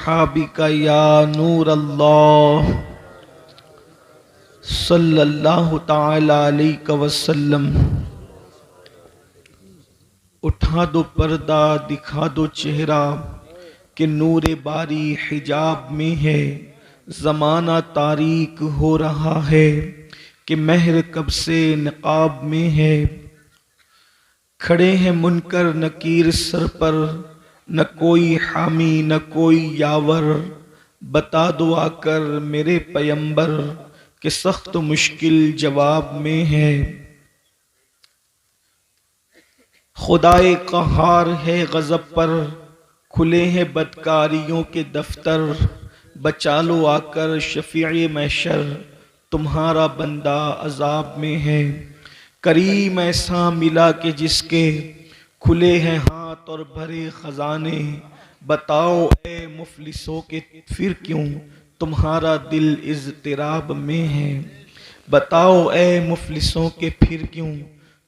अस्हाबिका या नूर अल्लाह सल्लल्लाहु ताला अलैहि वसल्लम। उठा दो पर्दा, दिखा दो चेहरा कि नूरे बारी हिजाब में है। ज़माना तारीक हो रहा है कि महर कब से निकाब में है। खड़े हैं मुनकर नकीर सर पर, न कोई हामी न कोई यावर। बता दो आकर मेरे पैगंबर कि सख्त मुश्किल जवाब में है। खुदाए कहार है गजब पर, खुले हैं बदकारियों के दफ्तर। बचा लो आकर शफीए महशर, तुम्हारा बंदा अजाब में है। करीम ऐसा मिला कि जिसके खुले हैं हाथ और भरे खजाने। बताओ ए मुफलिसों के फिर क्यों तुम्हारा दिल इज़्तिराब में है। बताओ ए मुफलिसों के फिर क्यों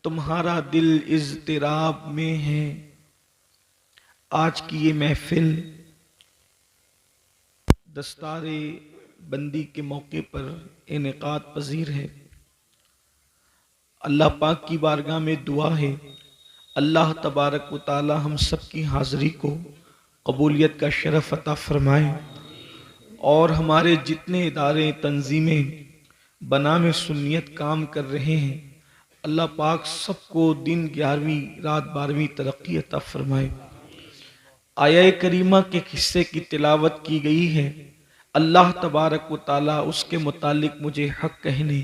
तुम्हारा दिल इज़्तिराब में है। आज की ये महफिल दस्तारे बंदी के मौके पर इनेकाद पजीर है। अल्लाह पाक की बारगाह में दुआ है, अल्लाह तबारक व ताला हम सब की हाज़री को कबूलियत का शरफ अता फरमाए और हमारे जितने इदारे तंजीमें बनामे सुन्नियत काम कर रहे हैं, अल्लाह पाक सबको दिन 11वीं रात 12वीं तरक्की अता फरमाए। आया करीमा के किस्से की तिलावत की गई है। अल्लाह तबारक व ताला उसके मुतालिक मुझे हक कहने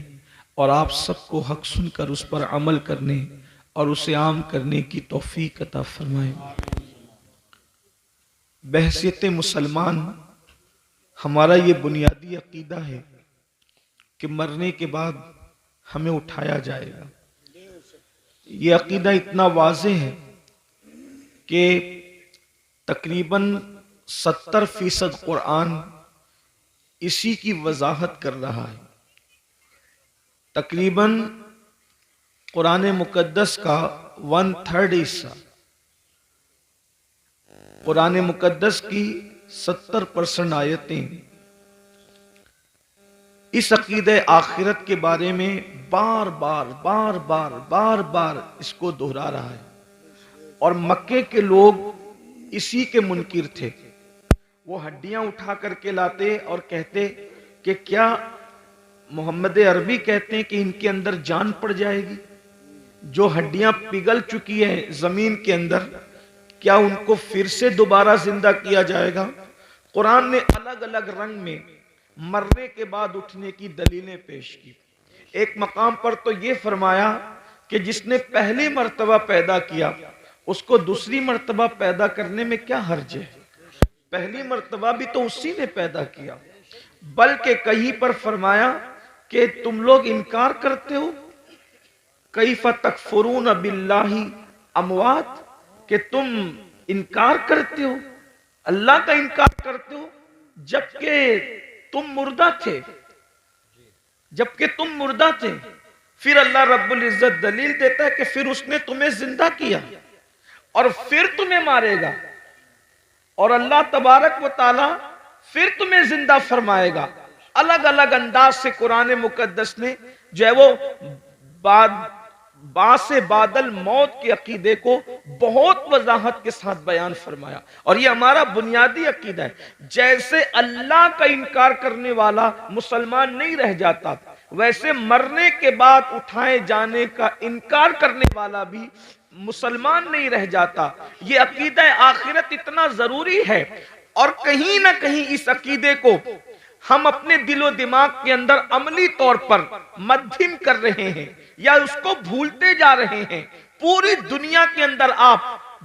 और आप सबको हक सुनकर उस पर अमल करने और उसे आम करने की तौफीक अता फरमाए। बहसियत मुसलमान हमारा ये बुनियादी अकीदा है कि मरने के बाद हमें उठाया जाएगा। ये अकीदा इतना वाज़े है कि तकरीबन 70% कुरान इसी की वजाहत कर रहा है। तकरीबन कुरान मुकद्दस का 1/3 हिस्सा, कुरान मुकद्दस की 70% आयतें इस अकीदे आखिरत के बारे में बार बार इसको दोहरा रहा है। और मक्के के लोग इसी के मुनकिर थे। वो हड्डियां उठा करके लाते और कहते कि क्या मोहम्मद अरबी कहते हैं कि इनके अंदर जान पड़ जाएगी। जो हड्डियां पिघल चुकी हैं जमीन के अंदर, क्या उनको फिर से दोबारा जिंदा किया जाएगा। कुरान ने अलग अलग रंग में मरने के बाद उठने की दलीलें पेश की। एक मकाम पर तो ये फरमाया कि जिसने पहली मर्तबा पैदा किया उसको दूसरी मर्तबा पैदा करने में क्या हर्ज है। पहली मर्तबा भी तो उसी ने पैदा किया। बल्कि कहीं पर फरमाया कि तुम लोग इनकार करते हो, कैफ़ तकफुरून बिल्लाहि अमवात, कि तुम इनकार करते हो, अल्लाह का इनकार करते हो जबकि तुम मुर्दा थे। फिर अल्लाह रब्बुल इज्जत दलील देता है कि फिर उसने तुम्हें जिंदा किया और फिर तुम्हें मारेगा और अल्लाह तबारक व ताला फिर तुम्हें जिंदा फरमाएगा। अलग अलग अंदाज से कुरान मुकद्दस ने जो है वो से बादल मौत के अकीदे को बहुत वजाहत के साथ बयान फरमाया। और ये हमारा बुनियादी अकीदा है। जैसे अल्लाह का इनकार करने वाला मुसलमान नहीं रह जाता, वैसे मरने के बाद उठाए जाने का इनकार करने वाला भी मुसलमान नहीं रह जाता। ये अकीदा आखिरत इतना जरूरी है और कहीं ना कहीं इस अकीदे को हम अपने दिलो दिमाग के अंदर अमली तौर पर मध्यम कर रहे हैं या उसको भूलते जा रहे हैं। पूरी दुनिया के अंदर आप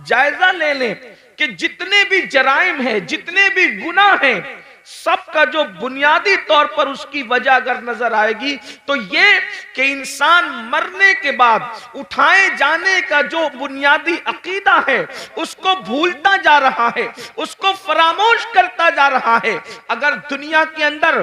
जायजा ले लें कि जितने भी जराइम हैं, जितने भी गुनाह हैं, सबका जो बुनियादी तौर पर उसकी वजह अगर नजर आएगी तो ये कि इंसान मरने के बाद उठाए जाने का जो बुनियादी अकीदा है उसको भूलता जा रहा है, उसको फरामोश करता किया जा रहा है। अगर दुनिया के अंदर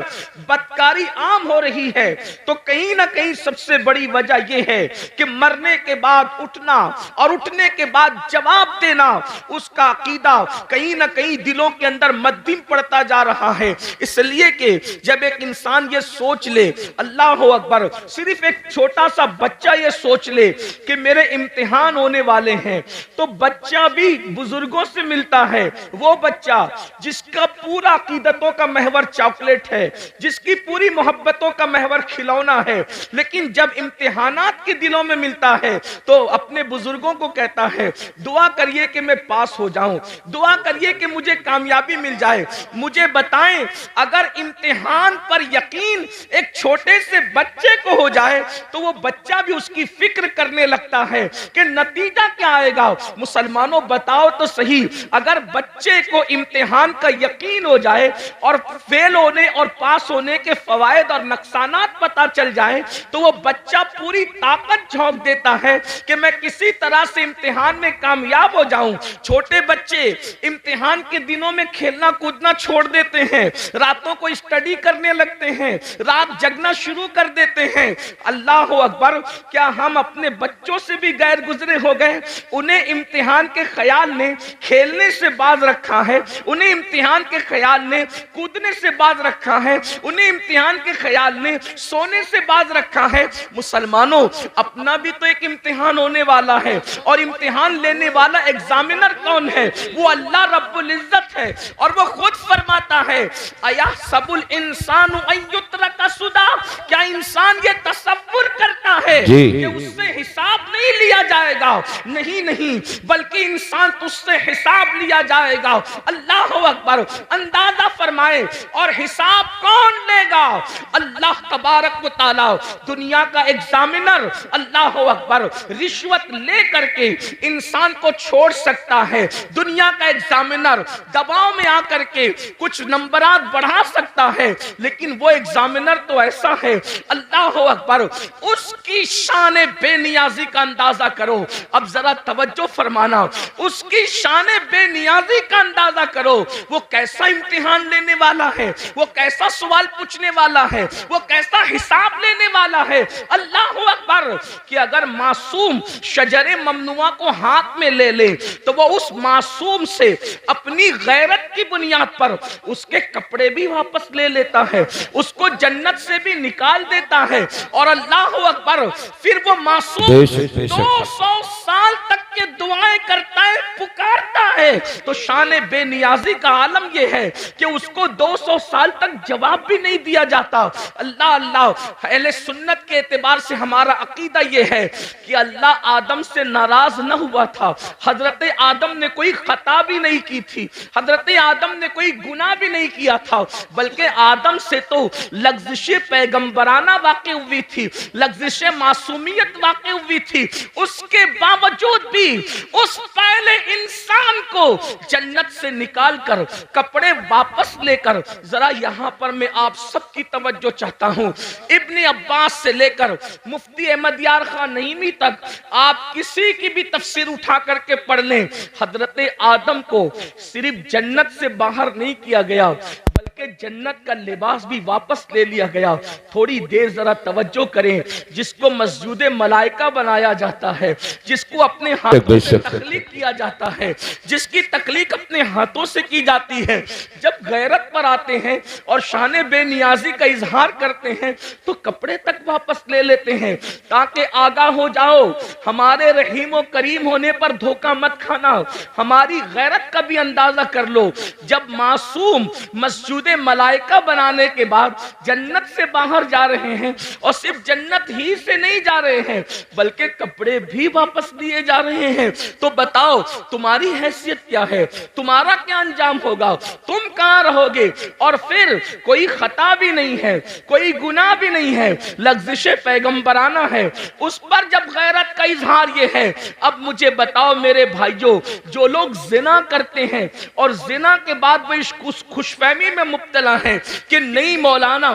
बदकारी आम हो रही है तो कहीं ना कहीं सबसे बड़ी वजह यह है कि मरने के बाद उठना और उठने के बाद जवाब देना, उसका अकीदा कहीं ना कहीं दिलों के अंदर मध्यम पड़ता जा रहा है। इसलिए कि जब एक इंसान ये सोच ले, अल्लाह अकबर, सिर्फ एक छोटा सा बच्चा ये सोच ले कि मेरे इम्तिहान होने वाले हैं, तो बच्चा भी बुजुर्गों से मिलता है। वो बच्चा जिसका पूरा अकीदतों का महवर चॉकलेट है, जिसकी पूरी मोहब्बतों का महवर खिलौना है, लेकिन जब इम्तिहानात के दिनों में मिलता है तो अपने बुजुर्गों को कहता है दुआ करिए कि मैं पास हो जाऊं, दुआ करिए कि मुझे कामयाबी मिल जाए। मुझे बताएं, अगर इम्तिहान पर यकीन एक छोटे से बच्चे को हो जाए तो वो बच्चा भी उसकी फिक्र करने लगता है कि नतीजा क्या आएगा। मुसलमानों बताओ तो सही, अगर बच्चे को इम्तिहान का यकीन हो जाए और फेल होने और पास होने के फवायद और नुकसानात पता चल जाए तो वो बच्चा पूरी ताकत झोंक देता है कि मैं किसी तरह से इम्तिहान में कामयाब हो जाऊं। छोटे बच्चे इम्तिहान के दिनों में खेलना कूदना छोड़ देते हैं, रातों को स्टडी करने लगते हैं, रात जगना शुरू कर देते हैं। अल्लाह अकबर, क्या हम अपने बच्चों से भी गैर गुजरे हो गए? उन्हें इम्तिहान के ख्याल ने खेलने से बाज रखा है, उन्हें इम्तिहान के ख्याल ने कूदने से बाज रखा है, उन्हें इम्तिहान के ख्याल ने सोने से बाज रखा है। मुसलमानों, अपना भी तो एक इम्तिहान होने वाला है और इम्तिहान लेने वाला एग्जामिनर कौन है? वो अल्लाह रब्बुल इज्जत है और वो खुद फरमाता है अया सबुल इंसानु अय्युत्रका सुदा, क्या इंसान ये तसव्वुर करता है कि उससे हिसाब नहीं लिया जाएगा? नहीं नहीं, बल्कि इंसान तुझसे हिसाब लिया जाएगा। अल्लाह अकबर, अंदाजा फरमाए, और हिसाब कौन लेगा? अल्लाह तबारक व तआला, दुनिया का एग्जामिनर। अल्लाह अकबर, रिश्वत ले करके इंसान को छोड़ सकता है। दुनिया का एग्जामिनर दबाव में आकर के कुछ नंबरात बढ़ा सकता है, लेकिन वो एग्जामिनर तो ऐसा है, अल्लाह अकबर, उसकी शान बेनियाजी का अंदाजा करो। अब जरा तवज्जो फरमाना, उसकी शान बेनियाजी का अंदाजा करो। वो कैसा इम्तिहान लेने वाला है, वो कैसा सवाल पूछने वाला है, वो कैसा हिसाब लेने वाला है। अल्लाह अकबर, कि अगर मासूम शजरे ममनुआ को हाथ में ले ले तो वो उस मासूम से अपनी गैरत की बुनियाद पर उसके कपड़े भी वापस ले लेता है, उसको जन्नत से भी निकाल देता है। और अल्लाह अकबर, फिर वो मासूम 200 साल तक के दुआएं करता है, पुकारता है। तो शान बेनियाजी का आलम यह है कि उसको 200 साल तक जवाब भी नहीं दिया जाता। अल्लाह अल्लाह, अहले सुन्नत के एतबार से हमारा अकीदा यह है कि अल्लाह आदम से नाराज न हुआ था। हजरत आदम ने कोई खता भी नहीं की थी, हजरत आदम ने कोई गुनाह भी नहीं किया था, बल्कि आदम से तो लग्जिश पैगंबराना वाक़ई हुई थी, लग्जिश मासूमियत वाक़ई हुई थी। उसके बावजूद भी उस पहले इंसान को जन्नत से निकालकर कपड़े वापस लेकर, जरा यहां पर मैं आप सबकी तवज्जो चाहता हूं, इब्ने अब्बास से लेकर मुफ्ती अहमद यार खान नईमी तक आप किसी की भी तफसीर उठा करके पढ़ लें, हजरत आदम को सिर्फ जन्नत से बाहर नहीं किया गया बल्कि जन्नत का लिबास भी वापस ले लिया गया। थोड़ी देर जरा तवज्जो करें, जिसको मस्जिद मलाइका बनाया जाता है, जिसको अपने हाथों से तख्लीक किया जाता है, जिसकी तख्लीक अपने हाथों से की जाती है, जब गैरत पर आते हैं और शान बेनियाजी का इजहार करते हैं तो कपड़े तक वापस ले लेते हैं, ताकि आगाह हो जाओ, हमारे रहीम और करीम होने पर धोखा मत खाना, हमारी गैरत का भी अंदाजा कर लो। जब मासूम मस्जिद मलाइका बनाने के बाद जन्नत से बाहर जा रहे हैं, और सिर्फ जन्नत ही से नहीं जा रहे हैं बल्कि कपड़े भी वापस लिए जा रहे हैं, तो बताओ तुम्हारी हैसियत क्या है, तुम्हारा क्या अंजाम होगा, तुम कहां रहोगे? और फिर कोई खता भी नहीं है, कोई गुनाह भी नहीं है, लग्जिश पैगंबराना है, उस पर जब गैरत का इजहार ये है। अब मुझे बताओ मेरे भाइयों, जो लोग जिना करते हैं और जिना के बाद वो इस खुशफहमी में मुब्तला है कि नहीं मौलाना,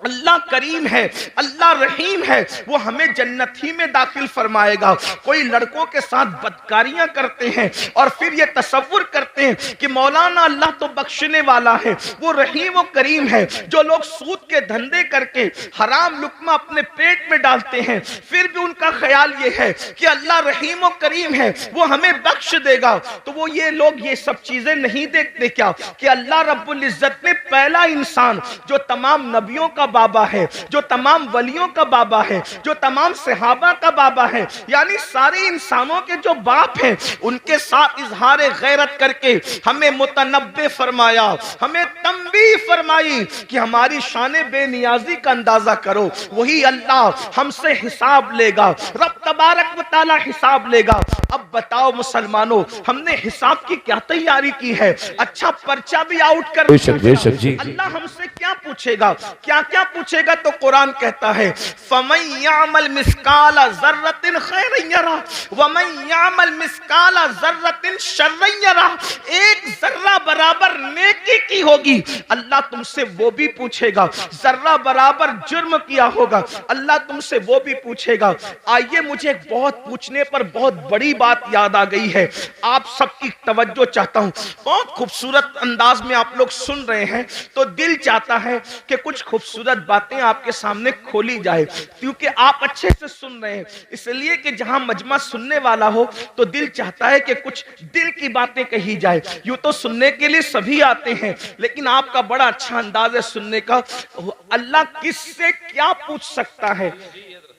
अल्लाह करीम है, अल्लाह रहीम है, वो हमें जन्नत ही में दाखिल फरमाएगा। कोई लड़कों के साथ बदकारियां करते हैं और फिर ये तसव्वुर करते हैं कि मौलाना अल्लाह तो बख्शने वाला है, वो रहीम व करीम है। जो लोग सूद के धंधे करके हराम लुक्मा अपने पेट में डालते हैं, फिर भी उनका ख्याल ये है कि अल्लाह रहीम व करीम है, वो हमें बख्श देगा, तो वो ये लोग ये सब चीजें नहीं देखते क्या कि अल्लाह रब्बुल इज्जत ने पहला इंसान जो तमाम नबियों का बाबा है, जो तमाम वलियों का बाबा है, जो तमाम सहाबा का बाबा है, यानी सारे इंसानों के जो बाप हैं, उनके साथ इजहार गैरत करके हमें मुतनब्बे फरमाया, हमें तंबीह फरमाई कि हमारी शान बेनियाजी का अंदाजा करो। वही अल्लाह हमसे हिसाब लेगा, रब तबारक व तआला हिसाब लेगा। अब बताओ मुसलमानों, हमने हिसाब की क्या तैयारी की है? अच्छा पर्चा भी आउट कर, अल्लाह हमसे क्या पूछेगा, क्या क्या पूछेगा? तो कुरान कहता है फमन यामल मिस्काला ज़र्रतिन खैरन यरा वमन यामल मिस्काला ज़र्रतिन शर्रन यरा। एक जर्रा बराबर नेकी की होगी, अल्लाह तुमसे वो भी पूछेगा। जर्रा बराबर जुर्म किया होगा, अल्लाह तुमसे वो भी पूछेगा। आइए, मुझे एक बहुत पूछने पर बहुत बड़ी बात याद आ गई है, आप सबकी तवज्जो चाहता हूं। बहुत खूबसूरत अंदाज में आप लोग सुन रहे हैं, तो दिल चाहता है कि कुछ खूबसूरत बातें आपके सामने खोली जाए, क्योंकि आप अच्छे से सुन रहे हैं, इसलिए कि जहां मजमा सुनने वाला हो तो दिल चाहता है कि कुछ दिल की बातें कही जाए। यूं तो सुनने के लिए सभी आते हैं, लेकिन आपका बड़ा अच्छा अंदाज है सुनने का। अल्लाह किससे क्या पूछ सकता है,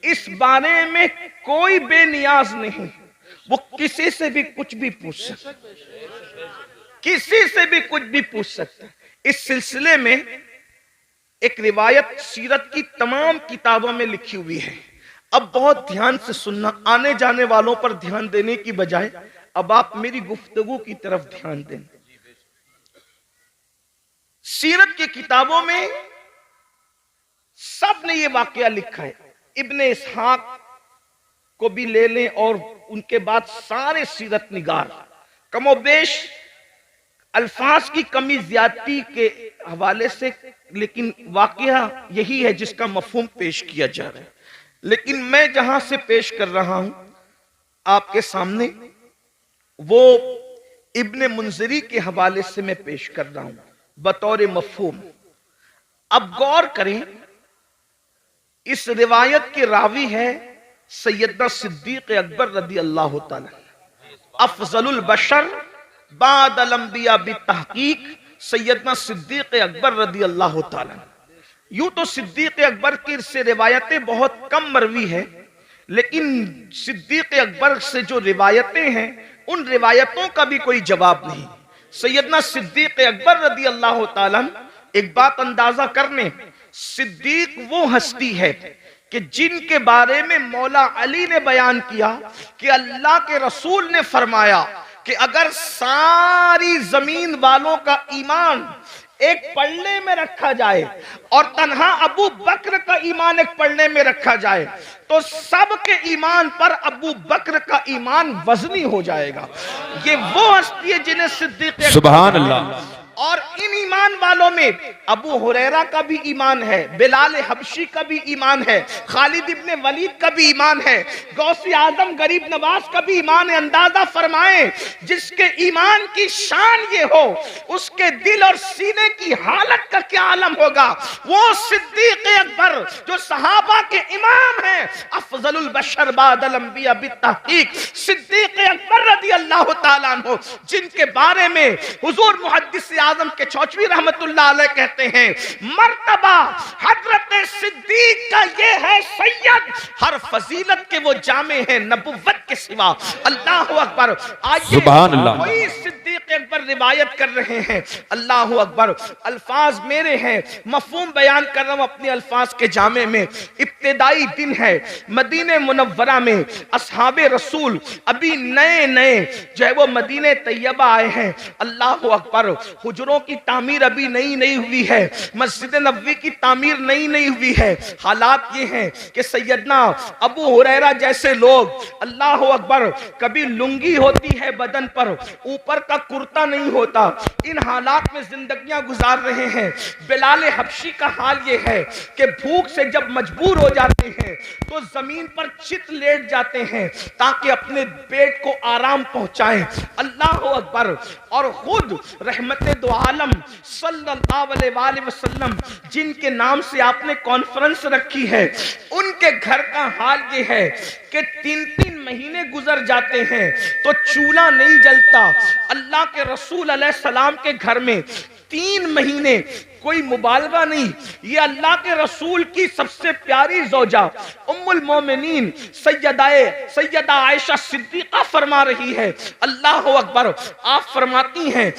इस बारे में कोई बेनियाज नहीं, वो किसी से भी कुछ भी पूछ सकता है, किसी से भी कुछ भी पूछ सकता है। इस सिलसिले में एक रिवायत सीरत की तमाम किताबों में लिखी हुई है। अब बहुत ध्यान से सुनना, आने जाने वालों पर ध्यान देने की बजाय अब आप मेरी गुफ्तगू की तरफ ध्यान दें। सीरत की किताबों में सब ने ये वाकया लिखा है। इब्ने इसहाक को भी ले लें और उनके बाद सारे सीरत निगार कमोबेश अल्फाज की कमी ज्यादती के हवाले से, लेकिन वाकया यही है जिसका मफहूम पेश किया जा रहा है। लेकिन मैं जहां से पेश कर रहा हूं आपके सामने, वो इब्ने मुंजरी के हवाले से मैं पेश कर रहा हूं बतौर मफहूम। अब गौर करें, इस रिवायत के रावी है सैयदना सिद्दीक अकबर रदी अल्लाह तआला, अफजलुल बशर बादल अंबिया बितहकीक सैयदना सिद्दीक अकबर रदी अल्लाह तआला। यूं तो सिद्दीक अकबर की से रिवायतें बहुत कम मरवी है, लेकिन सिद्दीक अकबर से जो रिवायतें हैं उन रिवायतों का भी कोई जवाब नहीं। सैयदना सिद्दीक अकबर रदी अल्लाह तआला, एक बात अंदाजा करने, सिद्दीक वो हस्ती है कि जिनके बारे में मौला अली ने बयान किया कि अल्लाह के रसूल ने फरमाया कि अगर सारी जमीन वालों का ईमान एक पलड़े में रखा जाए और तन्हा अबू बकर का ईमान एक पलड़े में रखा जाए, तो सबके ईमान पर अबू बकर का ईमान वजनी हो जाएगा। ये वो हस्ती है जिन्हें सिद्दीक सुभान अल्लाह। और इन ईमान वालों में अबू हुरैरा का भी ईमान है, बिलाल हबशी का भी ईमान है, खालिद इब्ने वलीद का भी ईमान है, गौसे आजम गरीब नवाज का भी ईमान है। अंदाजा फरमाएं, जिसके ईमान की शान ये हो, उसके दिल और सीने की हालत का क्या आलम होगा। वो सिद्दीक अकबर जो सहाबा के इमाम हैं, अफजलुल बशर बादल अंबिया बितहकीक सिद्दीक अकबर रदी अल्लाह तआला अन्हु, जिनके बारे में हुजूर मुहद्दिस आजम के चौचवी रहमतुल्लाह अलैह कहते हैं, मर्तबा हजरत सिद्दीक का ये है सैयद, हर फजीलत के वो जामे हैं नबुव्वत के सिवा। अल्लाह अकबर। आइए, वही सिद्दीक अकबर रिवायत कर रहे हैं। अल्लाह अकबर। अल्फाज मेरे हैं, मफहूम बयान कर रहा हूं अपने अल्फाज के जामे में। इब्तिदाई दिन है, मदीने मुनव्वरा में असहाबे रसूल अभी नए नए जो है वो मदीने तैयबा आए हैं। अल्लाह अकबर। हुजरों की तामीर अभी नई नई हुई है, मस्जिद नबवी की तामीर नई नई हुई है। हालात ये हैं कि सैयदना अबू हुरैरा जैसे लोग, अल्लाह अकबर, कभी लुंगी होती है बदन पर, ऊपर का कुर्ता नहीं होता। इन हालात में जिंदगियां गुजार रहे हैं। बिलाल हबशी का हाल ये है कि भूख से जब मजबूर हो जाते हैं तो जमीन पर चित लेट जाते हैं ताकि अपने पेट को आराम पहुंचाएं। अल्लाह अकबर। और खुद रहमते दो आलम सल्लल्लाहु अलैहि वसल्लम जिनके नाम से आपने कॉन्फ्रेंस रखी है, उनके घर का हाल ये है कि 3-3 महीने गुजर जाते हैं तो चूल्हा नहीं जलता। अल्लाह के रसूल अलैहि सलाम के घर में 3 महीने, कोई मुबालगा नहीं, ये अल्लाह के रसूल की सबसे प्यारी ज़ौजा उम्मुल मोमिनीन सैयदा आयशा सिद्दीक़ा फरमा रही है। अल्लाह अकबर। आप फरमाती हैं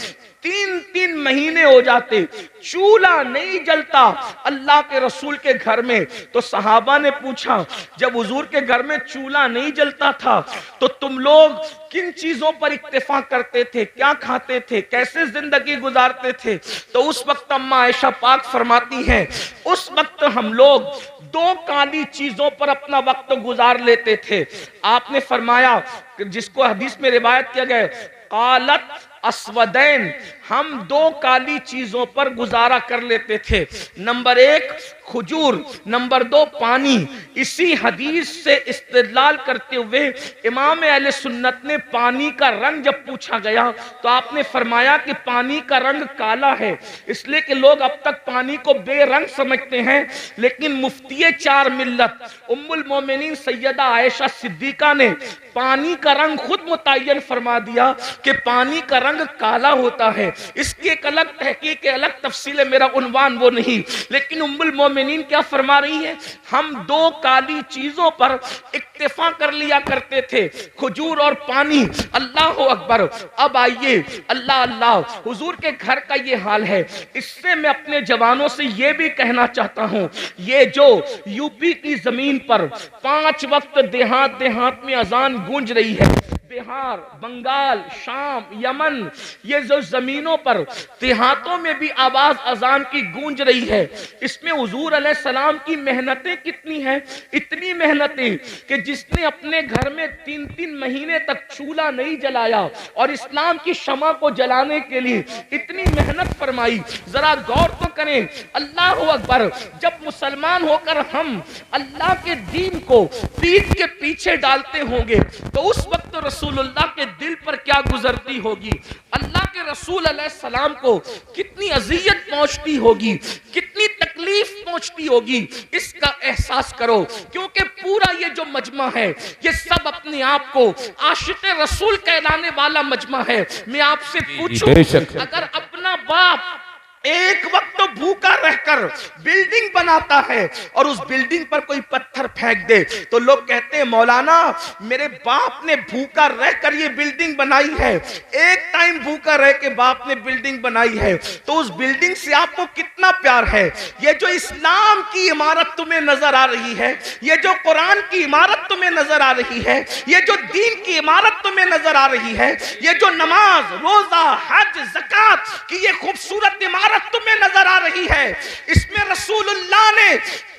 3-3 महीने हो जाते, चूल्हा नहीं जलता अल्लाह के रसूल के घर में। तो सहाबा ने पूछा, जब हुजूर के घर में चूल्हा नहीं जलता था तो तुम लोग किन चीजों पर इत्तेफाक करते थे, क्या खाते थे, कैसे जिंदगी गुजारते थे? तो उस वक्त अम्मा आयशा पाक फरमाती हैं, उस वक्त हम लोग 2 काली चीजों पर अपना वक्त गुजार लेते थे। आपने फरमाया, जिसको हदीस में रिवायत किया गया, कालत अस्वदैन, हम 2 काली चीजों पर गुजारा कर लेते थे। नंबर 1 खजूर, नंबर 2 पानी। इसी हदीस से इस्तेदलाल करते हुए इमाम अहले सुन्नत ने पानी का रंग जब पूछा गया तो आपने फरमाया कि पानी का रंग काला है, इसलिए कि लोग अब तक पानी को बेरंग समझते हैं। लेकिन मुफ्ती 4 मिल्लत उम्मुल मोमिनीन सैयदा आयशा सिद्दीका ने पानी का रंग खुद मुतय्यन फरमा दिया कि पानी का रंग काला होता है। इसकी एक अलग तहकीक, अलग तफसील है, मेरा उन्वान वो नहीं। लेकिन उम्मुल मोमिनीन क्या फरमा रही है, हम 2 काली चीजों पर इक्तिफा कर लिया करते थे, खजूर और पानी। अल्लाह अकबर। अब आइए, अल्लाह अल्लाह, हुजूर के घर का ये हाल है। इससे मैं अपने जवानों से ये भी कहना चाहता हूं, ये जो यूपी की जमीन पर 5 वक्त देहात देहात में अजान गूंज रही है, बिहार, बंगाल, शाम, यमन, ये जो जमीनों पर देहातों में भी आवाज अजान की गूंज रही है, इसमें हुजूर अलैहि सलाम की मेहनतें कितनी हैं। इतनी मेहनतें कि जिसने अपने घर में 3-3 महीने तक चूल्हा नहीं जलाया और इस्लाम की शमा को जलाने के लिए इतनी मेहनत फरमाई, जरा गौर तो करें। अल्लाह अकबर। जब मुसलमान होकर हम अल्लाह के दीन को पीठ के पीछे डालते होंगे तो उस वक्त रसूलुल्लाह के दिल पर क्या गुजरती होगी, अल्लाह के रसूल अलैहिस्सलाम को कितनी अज़ियत पहुंचती होगी, कितनी तकलीफ पहुंचती होगी, इसका एहसास करो। क्योंकि पूरा ये जो मजमा है ये सब अपने आप को आशिक़ रसूल कहलाने वाला मजमा है। मैं आपसे पूछूं, अगर अपना बाप एक वक्त तो भूखा रहकर बिल्डिंग बनाता है और उस बिल्डिंग पर कोई पत्थर फेंक दे तो लोग कहते हैं, मौलाना मेरे बाप ने भूखा रहकर ये बिल्डिंग बनाई है। एक टाइम भूखा रह के बाप ने बिल्डिंग बनाई है तो उस बिल्डिंग से आपको कितना प्यार है। ये जो इस्लाम की इमारत तुम्हें नजर आ रही है, ये जो कुरान की इमारत तुम्हें नजर आ रही है, ये जो दीन की इमारत तुम्हें नजर आ रही है, ये जो नमाज, रोजा, हज, ज़कात की ये खूबसूरत इमारत तुम्हें नजर आ रही है, इसमें रसूलुल्लाह ने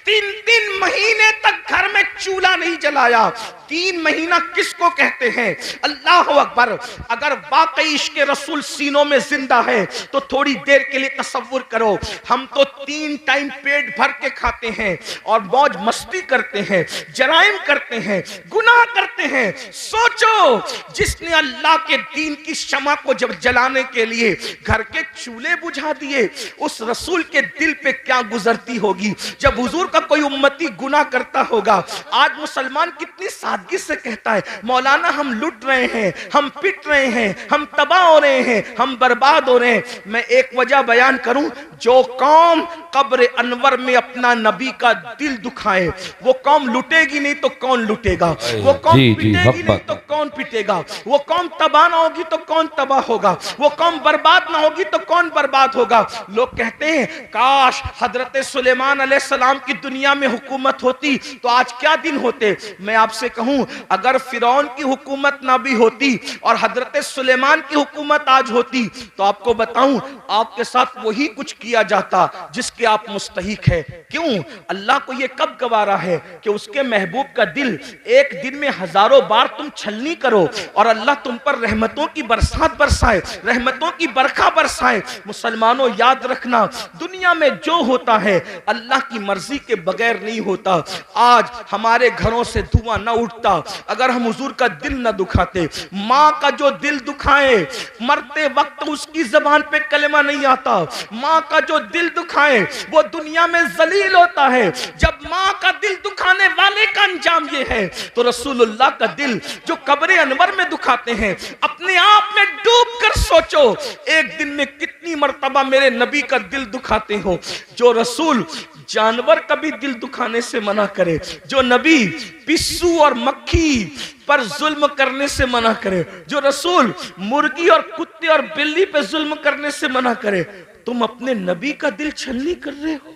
3-3 महीने तक घर में चूल्हा नहीं जलाया। 3 महीना किसको कहते हैं? अल्लाह अकबर। अगर वाकई इश्क़ रसूल सीनों में जिंदा है तो थोड़ी देर के लिए तसव्वुर करो, हम तो 3 टाइम पेट भर के खाते हैं और मौज मस्ती करते हैं, जराइम करते हैं, गुनाह करते हैं। सोचो, जिसने अल्लाह के दीन की शमा को जब जलाने के लिए घर के चूल्हे बुझा दिए, उस रसूल के दिल पे क्या गुजरती होगी जब हुजूर का कोई उम्मती गुनाह करता होगा। आज मुसलमान कितनी सादगी से कहता है, मौलाना हम लुट रहे हैं, हम पिट रहे हैं, हम तबाह हो रहे हैं, हम बर्बाद हो रहे हैं। मैं एक वजह बयान करूं, जो कौम कब्र अनवर में अपना नबी का दिल दुखाए वो कौम लुटेगी नहीं तो कौन लुटेगा, वो कौम पिटेगी नहीं तो कौन पिटेगा, वो कौम तबाह ना होगी तो कौन तबाह होगा, वो कौम बर्बाद ना होगी तो कौन बर्बाद होगा। लोग कहते हैं काश हजरत सुलेमान अलैहिस्सलाम की दुनिया में हुकूमत होती तो आज क्या दिन होते। मैं आपसे कहूं, अगर फिरौन की हुकूमत ना भी होती और हजरत सुलेमान की हुकूमत आज होती तो आपको बताऊं आपके साथ वही कुछ किया जाता जिसके आप मुस्तहिक है। क्यों? अल्लाह को यह कब गवारा है कि उसके महबूब का दिल एक दिन में हजारों बार तुम छलनी करो और अल्लाह तुम पर रहमतों की बरसात बरसाए, रहमतों की बरखा बरसाए। मुसलमानों याद रखना, दुनिया में जो होता है अल्लाह की मर्जी के बगैर नहीं होता। आज हमारे घरों से धुआं न उठता अगर हम हुजूर का दिल न दुखाते। माँ का जो दिल दुखाए, मरते वक्त उसकी जबान पे कलमा नहीं आता। माँ का जो दिल दुखाए वो दुनिया में जलील होता है। जब माँ का दिल दुखाने वाले का अंजाम ये है तो रसूलुल्लाह का दिल जो कब्र अनवर में दुखाते हैं, अपने आप में डूब कर सोचो एक दिन में कितनी मर्तबा मेरे नबी का दिल दुखाते हो। जो रसूल जानवर का भी दिल दुखाने से मना करे, जो नबी पिस्सू और मक्खी पर जुल्म करने से मना करे, जो रसूल मुर्गी और कुत्ते और बिल्ली पे जुल्म करने से मना करे, तुम अपने नबी का दिल छलनी कर रहे हो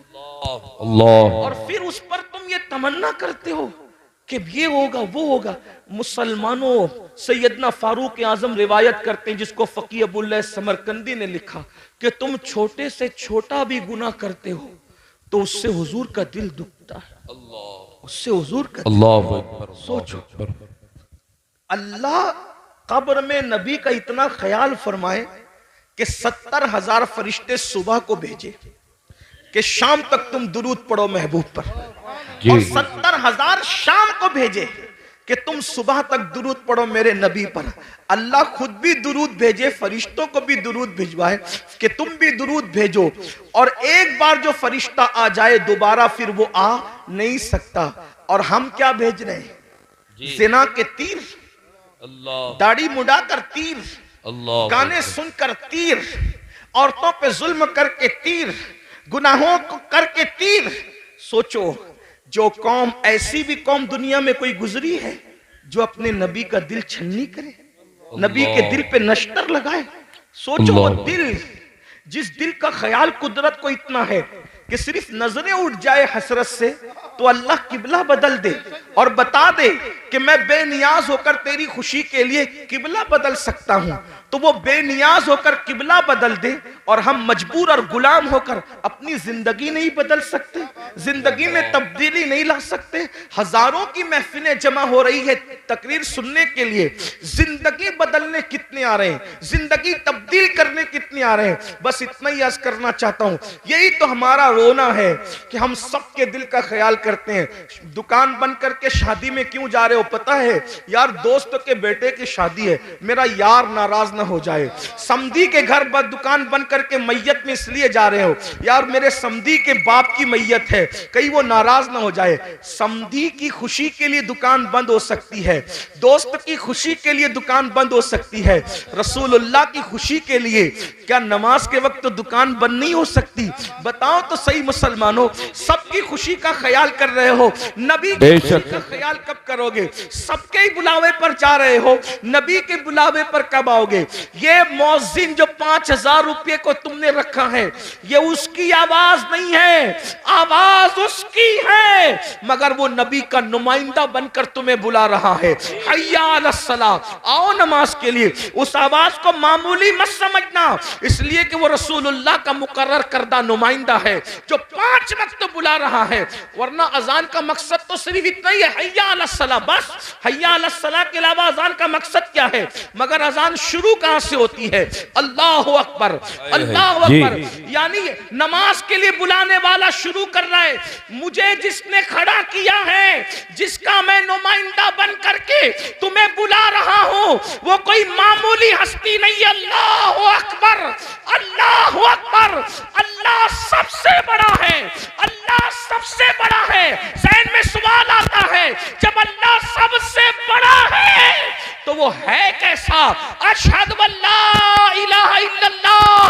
अल्लाह, और फिर उस पर तुम ये तमन्ना करते हो कि ये होगा वो होगा। मुसलमानों, सैयदना फारूक आजम रिवायत करते हैं, जिसको फकीह अबुल्लाह समरकंदी ने लिखा कि तुम छोटे से छोटा भी गुनाह करते हो तो उससे हुजूर का दिल दुखता है। उससे हुजूर का अल्लाह, सोचो अल्लाह कब्र में नबी का इतना ख्याल फरमाए कि 70,000 फरिश्ते सुबह को भेजे कि शाम तक तुम दुरूद पढ़ो महबूब पर, और 70,000 शाम को भेजे कि तुम सुबह तक दुरूद पढ़ो मेरे नबी पर। अल्लाह खुद भी दुरूद भेजे, फरिश्तों को भी दुरूद भिजवाए कि तुम भी दुरूद भेजो, और एक बार जो फरिश्ता आ जाए दोबारा फिर वो आ नहीं सकता। और हम क्या भेज रहे हैं? जिना के तीर, दाढ़ी मुड़ाकर तीर, गाने सुनकर तीर, औरतों पे जुल्म करके तीर, गुनाहों को करके तीर। सोचो, जो कौम, ऐसी भी कौम दुनिया में कोई गुजरी है जो अपने नबी का दिल छलनी करे, नबी के दिल पे नश्तर लगाए? सोचो वो दिल, जिस दिल का ख्याल कुदरत को इतना है कि सिर्फ नजरें उठ जाए हसरत से तो अल्लाह किबला बदल दे और बता दे कि मैं बेनियाज होकर तेरी खुशी के लिए किबला बदल सकता हूं, तो वो बेनियाज होकर किबला बदल दे और हम मजबूर और गुलाम होकर अपनी जिंदगी नहीं बदल सकते, जिंदगी में तब्दीली नहीं ला सकते। हजारों की महफिलें जमा हो रही है तकरीर सुनने के लिए, जिंदगी बदलने कितने आ रहे हैं, जिंदगी तब्दील करने कितने आ रहे हैं। बस इतना ही अर्ज करना चाहता हूं, यही तो हमारा रोना है कि हम सबके दिल का ख्याल करते हैं। दुकान बंद करके शादी में क्यों जा रहे हो? पता है यार, दोस्त के बेटे की शादी है, मेरा यार नाराज ना हो जाए। समधी के घर दुकान बंद करके मैयत में इसलिए जा रहे हो यार, मेरे समधी के बाप की मैयत है, कहीं वो नाराज ना हो जाए। समधी की खुशी के लिए दुकान बंद हो सकती है, दोस्त की खुशी के लिए दुकान बंद हो सकती है, रसूलुल्लाह की खुशी के लिए क्या नमाज के वक्त तो दुकान बंद नहीं हो सकती? बताओ तो सही मुसलमानों, सबकी खुशी का ख्याल कर रहे हो, नबी की खुशी का ख्याल कब करोगे? सबके ही बुलावे पर जा रहे हो, नबी के बुलावे पर कब आओगे? ये मौजिन जो 5,000 रुपये को तुमने रखा है, ये उसकी आवाज नहीं है, आवाज उसकी है, मगर वो नबी का नुमाइंदा बनकर तुम्हें बुला रहा है। हय्या अलस सलाह, आओ नमाज के लिए। उस आवाज को मामूली मत समझना, इसलिए कि वो रसूलुल्लाह का मुकर्रर करदा नुमाइंदा है जो 5 वक्त बुला रहा है। वरना अजान का मकसद तो सिर्फ इतना ही है, हय्या अलस सलाह, बस हय्या अलस सलाह के अलावा अजान का मकसद क्या है? मगर अजान शुरू कहां से होती है? अल्लाहु अकबर, अल्लाहु अकबर, यानी नमाज के लिए बुलाने वाला शुरू कर रहा है। मुझे जिसने खड़ा किया है, जिसका मैं नुमाइंदा बन करके तुम्हें बुला रहा हूं, वो कोई मामूली हस्ती नहीं है। अल्लाहु अकबर, अल्लाहु अकबर, अल्लाह सबसे बड़ा है, अल्लाह सबसे बड़ा है। ज़हन में सवाल आता है, जब अल्लाह सबसे बड़ा है तो वो है कैसा? अशहदु अल्ला इलाहा इल्लल्लाह,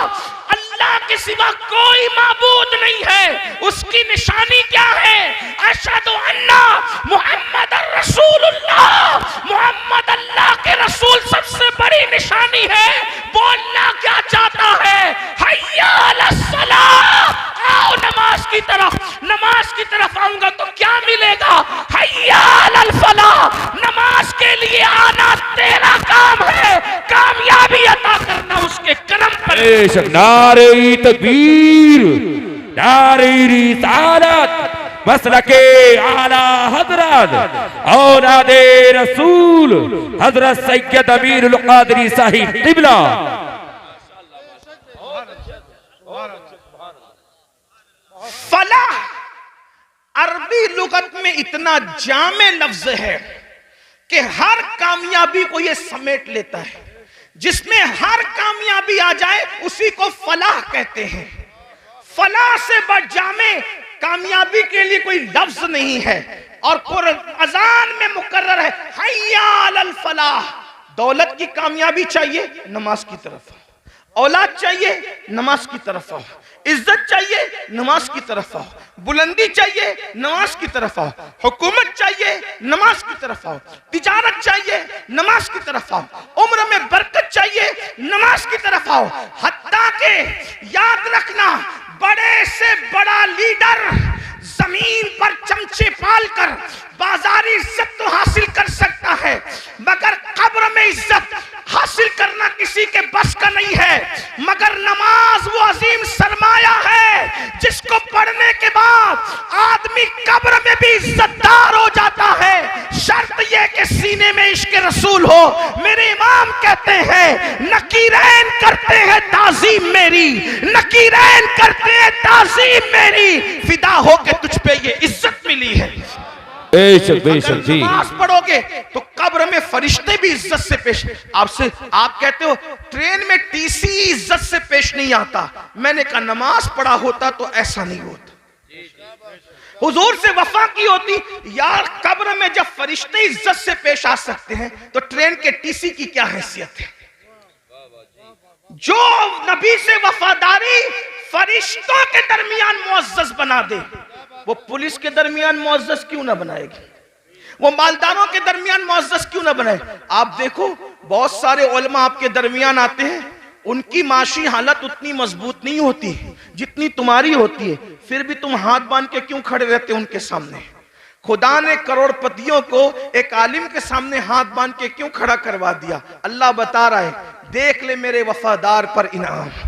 अल्लाह के सिवा कोई माबूद नहीं है। उसकी निशानी क्या है? अशहदु अन्ना मुहम्मदुर रसूलुल्लाह, मोहम्मद अल्लाह के रसूल सबसे बड़ी निशानी है। बोलना क्या चाहता है? हय्या अलस सलाह, आओ नमाज की तरफ, नमाज की तरफ आऊंगा। बेशक नारे तकबीर, नारे रिसालत, मसलके आला हजरत औलादे रसूल हजरत सैयद अमीरुल कादरी साहिब क़िबला। फलाह अरबी लुगत में इतना जामे लफ्ज है कि हर कामयाबी को यह समेट लेता है। जिसमें हर कामयाबी आ जाए उसी को फलाह कहते हैं। फलाह से बढ़ जामे कामयाबी के लिए कोई लफ्ज नहीं है। और अजान में मुकर्रर है हय्या अलल फलाह। दौलत की कामयाबी चाहिए, नमाज की तरफ आओ। औलाद चाहिए, नमाज की तरफ आओ। इज्जत चाहिए, नमाज की तरफ आओ। बुलंदी चाहिए, नमाज की तरफ आओ। हुकूमत चाहिए, नमाज की तरफ आओ। तिजारत चाहिए, नमाज की तरफ आओ। उम्र में बरकत चाहिए, नमाज की तरफ आओ। हत्ता के याद रखना, बड़े से बड़ा लीडर जमीन पर चमचे पालकर बाजारी इज्जत तो हासिल कर सकता है, मगर कब्र में इज्जत हासिल करना किसी के बस का नहीं है। मगर नमाज वो अजीम सरमाया है जिसको पढ़ने के बाद आदमी कब्र में भी इज्जतदार हो जाता है। शर्त यह कि सीने में इश्क रसूल हो। मेरे इमाम कहते हैं नकीरैन करते हैं ताजीम मेरी, नकीरैन करते हैं ताजीम मेरी, फिदा हो के तुझ पे ये इज्जत मिली है। बेशक बेशक जी। नमाज पढ़ोगे तो कब्र में फरिश्ते भी इज्जत से पेश। आपसे आप कहते हो ट्रेन में टीसी इज्जत से पेश नहीं आता। मैंने कहा नमाज पढ़ा होता तो ऐसा नहीं होता। हुजूर से वफा की होती यार। कब्र में जब फरिश्ते इज्जत से पेश आ सकते हैं तो ट्रेन के टीसी की क्या हैसियत है। जो नबी से वफादारी फरिश्तों के दरमियान मुअज़्ज़ज़ बना दे, वो पुलिस के दरमियान मुअज़्ज़ज़ क्यों ना बनाएगी? वो मालदारों के दरमियान मुअज़्ज़ज़ क्यों ना बनाए? आप देखो बहुत सारे उलमा आपके दरमियान आते हैं, उनकी माशी हालत उतनी मजबूत नहीं होती जितनी तुम्हारी होती है, फिर भी तुम हाथ बांध के क्यों खड़े रहते हो उनके सामने? खुदा ने करोड़पतियों को एक आलिम के सामने हाथ बांध के क्यों खड़ा करवा दिया? अल्लाह बता रहा है देख ले मेरे वफादार पर इनाम है।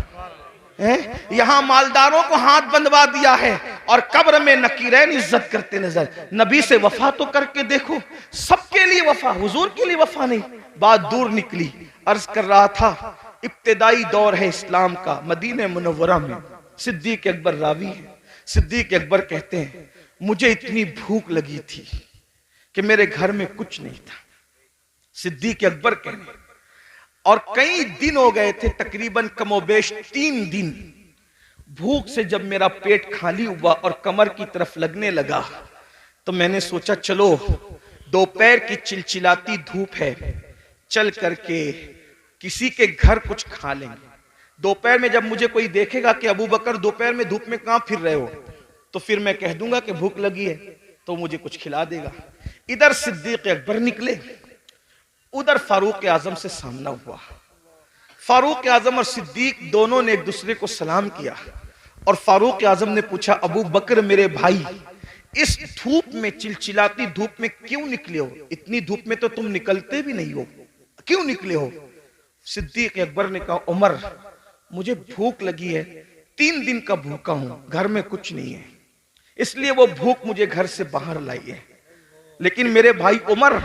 यहां मालदारों को हाथ बंधवा दिया है और कब्र में नकीरैन इज्जत करते नजर। नबी से वफा तो करके देखो। सबके लिए वफा, हुजूर के लिए वफा नहीं। बात दूर निकली। अर्ज कर रहा था इब्तिदाई दौर है इस्लाम का, मदीने मुनव्वरा में सिद्दीक अकबर रावी है। सिद्दीक अकबर कहते हैं मुझे इतनी भूख लगी थी कि मेरे घर में कुछ नहीं था। सिद्दीक अकबर कहने और कई दिन हो गए थे, तकरीबन कमोबेश 3 दिन। भूख से जब मेरा पेट खाली हुआ और कमर की तरफ लगने लगा तो मैंने सोचा चलो दोपहर की चिलचिलाती धूप है, चल करके किसी के घर कुछ खा लेंगे। दोपहर में जब मुझे कोई देखेगा कि अबू बकर दोपहर में धूप में कहां फिर रहे हो, तो फिर मैं कह दूंगा कि भूख लगी है तो मुझे कुछ खिला देगा। इधर सिद्दीक अकबर निकले, उधर फारूक आजम से सामना हुआ। फारूक आजम और सिद्दीक दोनों ने एक दूसरे को सलाम किया और फारूक आजम ने पूछा अबू बकर मेरे भाई इस धूप में, चिलचिलाती धूप में क्यों निकले हो? इतनी धूप में तो तुम निकलते भी नहीं हो, क्यों निकले हो? सिद्दीक अकबर ने कहा उमर मुझे भूख लगी है, 3 दिन का भूखा हूं, घर में कुछ नहीं है, इसलिए वो भूख मुझे घर से बाहर लाई है। लेकिन मेरे भाई उमर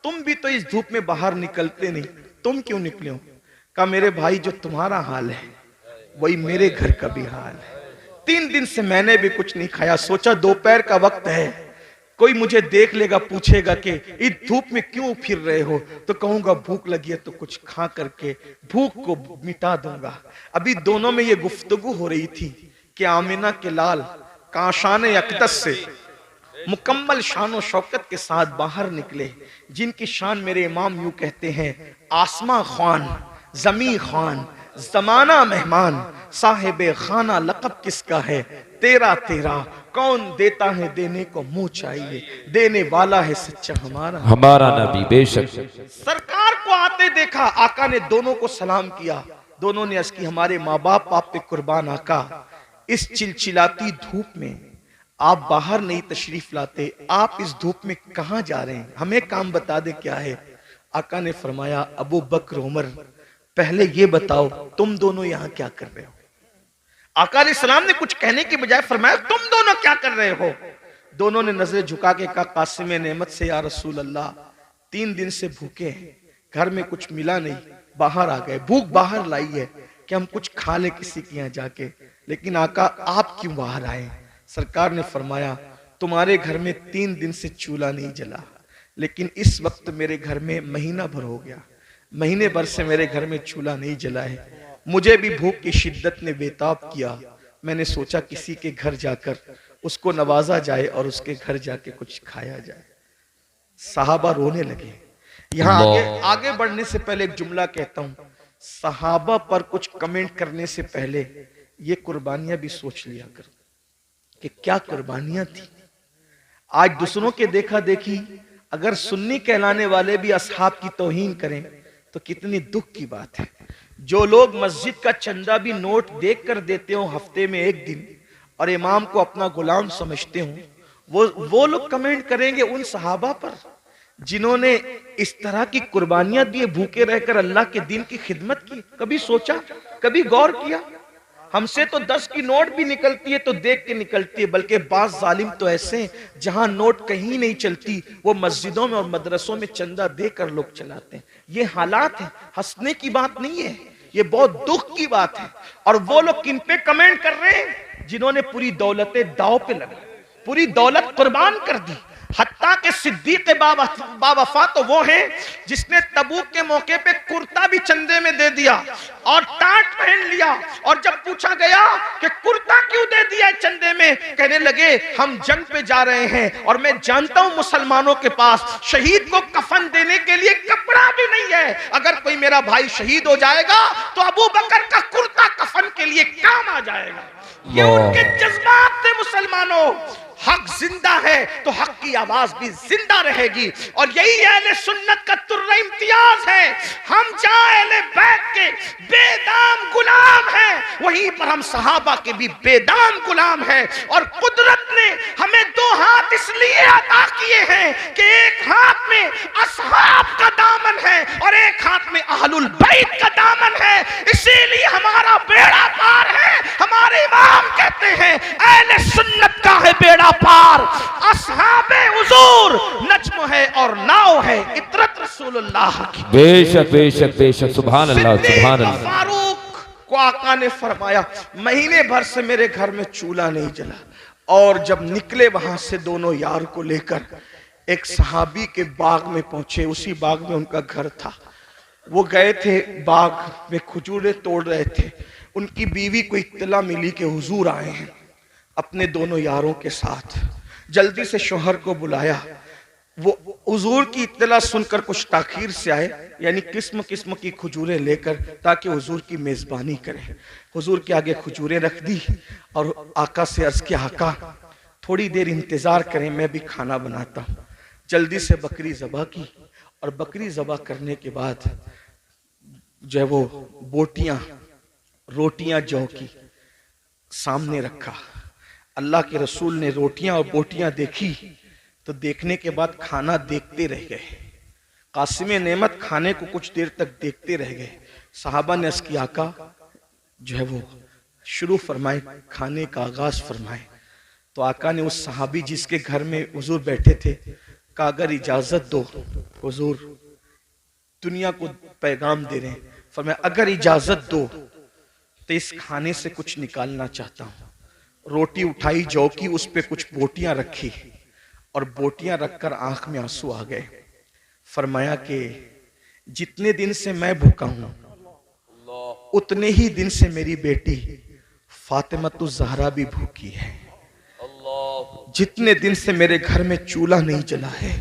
तुम भी तो इस धूप में बाहर निकलते नहीं, तुम क्यों निकले हो? कहा मेरे भाई जो तुम्हारा हाल है वही मेरे घर का भी हाल है। 3 दिन से मैंने भी कुछ नहीं खाया। सोचा दोपहर का वक्त है, कोई मुझे देख लेगा, पूछेगा कि इस धूप में क्यों फिर रहे हो, तो कहूंगा भूख लगी है तो कुछ खा करके भूख को मिटा दूंगा। अभी दोनों में ये गुफ्तगू हो रही थी कि आमिना के लाल काशान अक़दस से मुकम्मल शान शौकत के साथ बाहर निकले, जिनकी शान मेरे इमाम यूं कहते हैं आसमां खान, जमी खान, जमाना मेहमान, साहिबे खाना लक़ब किसका है, तेरा तेरा कौन देता है देने को मुंह चाहिए, देने वाला है सच्चा हमारा नबी। बेशक सरकार को आते देखा, आका ने दोनों को सलाम किया। दोनों ने अर्ज़ की हमारे माँ बाप आप पे कुर्बान आका, इस चिलचिलाती धूप में आप बाहर नहीं तशरीफ लाते, आप इस धूप में कहां जा रहे हैं, हमें काम बता दे क्या है। आका ने फरमाया अबू बकर उमर पहले ये बताओ तुम दोनों यहां क्या कर रहे हो? आका अलैहिस्सलाम ने कुछ कहने की बजाय फरमाया तुम दोनों क्या कर रहे हो? दोनों ने नजरें झुका के कहा कासिम नेमत से या रसूल अल्लाह, 3 दिन से भूखे हैं, घर में कुछ मिला नहीं, बाहर आ गए, भूख बाहर लाई है कि हम कुछ खा ले किसी के यहाँ जाके, लेकिन आका आप क्यों बाहर आए? सरकार ने फरमाया तुम्हारे घर में 3 दिन से चूल्हा नहीं जला, लेकिन इस वक्त मेरे घर में महीना भर हो गया, महीने भर से मेरे घर में चूल्हा नहीं जला है, मुझे भी भूख की शिद्दत ने बेताब किया, मैंने सोचा किसी के घर जाकर उसको नवाजा जाए और उसके घर जाके कुछ खाया जाए। सहाबा रोने लगे। यहाँ आगे बढ़ने से पहले एक जुमला कहता हूं, सहाबा पर कुछ कमेंट करने से पहले ये कुर्बानियां भी सोच लिया कर कि क्या कुर्बानियां थी। आज दूसरों के देखा देखी अगर सुन्नी कहलाने वाले भी असहाब की तौहीन करें तो कितनी दुख की बात है। जो लोग मस्जिद का चंदा भी नोट देख कर देते हो हफ्ते में 1 दिन और इमाम को अपना गुलाम समझते हो, वो लोग कमेंट करेंगे उन सहाबा पर जिन्होंने इस तरह की कुर्बानियां दी, भूखे रहकर अल्लाह के दिन की खिदमत की। कभी सोचा, कभी गौर किया? हमसे तो 10 की नोट भी निकलती है तो देख के निकलती है, बल्कि बाज जालिम तो ऐसे हैं जहां नोट कहीं नहीं चलती, वो मस्जिदों में और मदरसों में चंदा देकर लोग चलाते हैं। ये हालात है, हंसने की बात नहीं है, ये बहुत दुख की बात है। और वो लोग किन पे कमेंट कर रहे हैं? जिन्होंने पूरी दौलतें दाव पे लगा, पूरी दौलत कुर्बान कर दी। हत्ता के सिद्दीक बावफा तो वो हैं जिसने तबूक के मौके पे कुर्ता भी चंदे में दे दिया और टाट पहन लिया, और जब पूछा गया कि कुर्ता क्यों दे दिया चंदे में, कहने लगे हम जंग पे जा रहे हैं और मैं जानता हूं मुसलमानों के पास शहीद को कफन देने के लिए कपड़ा भी नहीं है, अगर कोई मेरा भाई शहीद हो जाएगा तो अबू बकर का कुर्ता कफन के लिए काम आ जाएगा। ये उनके जज्बात थे। मुसलमानों, हक जिंदा है तो हक की आवाज भी जिंदा रहेगी, और यही अहले सुन्नत का तुर्रा इम्तियाज है। हम जहां अहले बैत के बेदाम गुलाम हैं, वहीं पर हम सहाबा के भी बेदाम गुलाम हैं। और कुदरत ने हमें 2 हाथ इसलिए अता किए हैं कि एक हाथ में असहाब का दामन है और एक हाथ में अहलुल बैत का दामन है, इसीलिए हमारा बेड़ा पार है। हमारे इमाम कहते हैं अहले सुन्नत का है बेड़ा पार, असहाबे हुजूर नज्म है और नाव है इतरत रसूलुल्लाह की। बेशक बेशक बेशक, सुभान अल्लाह सुभान अल्लाह। फारूक को आका ने फरमाया महीने भर से मेरे घर में चूल्हा नहीं जला, और जब निकले वहां से दोनों यार को लेकर एक सहाबी के बाग में पहुंचे, उसी बाग में उनका घर था। वो गए थे बाग में, खजूरें तोड़ रहे थे। उनकी बीवी को इत्तला मिली कि हुजूर आए हैं, अपने दोनों यारों के साथ। जल्दी से शौहर को बुलाया। वो हुजूर की इत्तला सुनकर कुछ ताखीर से आए, यानी किस्म किस्म की खजूरें लेकर, ताकि हुजूर की मेजबानी करें। हुजूर के आगे खजूरें रख दी और आका से अर्ज किया आका थोड़ी देर इंतजार करें, मैं भी खाना बनाता हूँ। जल्दी से बकरी ज़बह की, और बकरी ज़बह करने के बाद जो है वो बोटियां रोटियां जौ की सामने रखा। अल्लाह के रसूल ने रोटियां और बोटियां देखी तो देखने के बाद खाना देखते रह गए। कासिम नेमत खाने को कुछ देर तक देखते रह गए। सहाबा ने उसकी आका जो है वो शुरू फरमाए, खाने का आगाज फरमाए। तो आका ने उस सहाबी जिसके घर में हुजूर बैठे थे कहा अगर इजाजत दो, हुजूर दुनिया को पैगाम दे रहे हैं, फरमाया अगर इजाजत दो तो इस खाने से कुछ निकालना चाहता हूं। रोटी उठाई जौ की, उस पे कुछ बोटियां रखी और बोटियां रखकर आंख में आंसू आ गए। फरमाया कि जितने दिन से मैं भूखा हूं उतने ही दिन से मेरी बेटी फातिमतुज ज़हरा भी भूखी है। जितने दिन से मेरे घर में चूल्हा नहीं जला है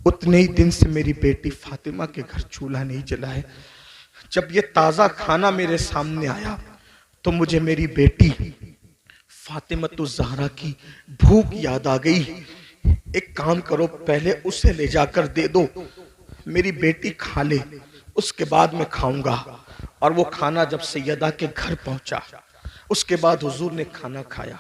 उतने ही दिन से मेरी बेटी फातिमा के घर चूल्हा नहीं जला है। जब ये ताजा खाना मेरे सामने आया तो मुझे मेरी बेटी फातिमतुज ज़हरा की भूख याद आ गई। एक काम करो, पहले उसे ले जाकर दे दो, मेरी बेटी खा ले, उसके बाद मैं खाऊंगा। और वो खाना जब सैयदा के घर पहुंचा उसके बाद हुजूर ने खाना खाया।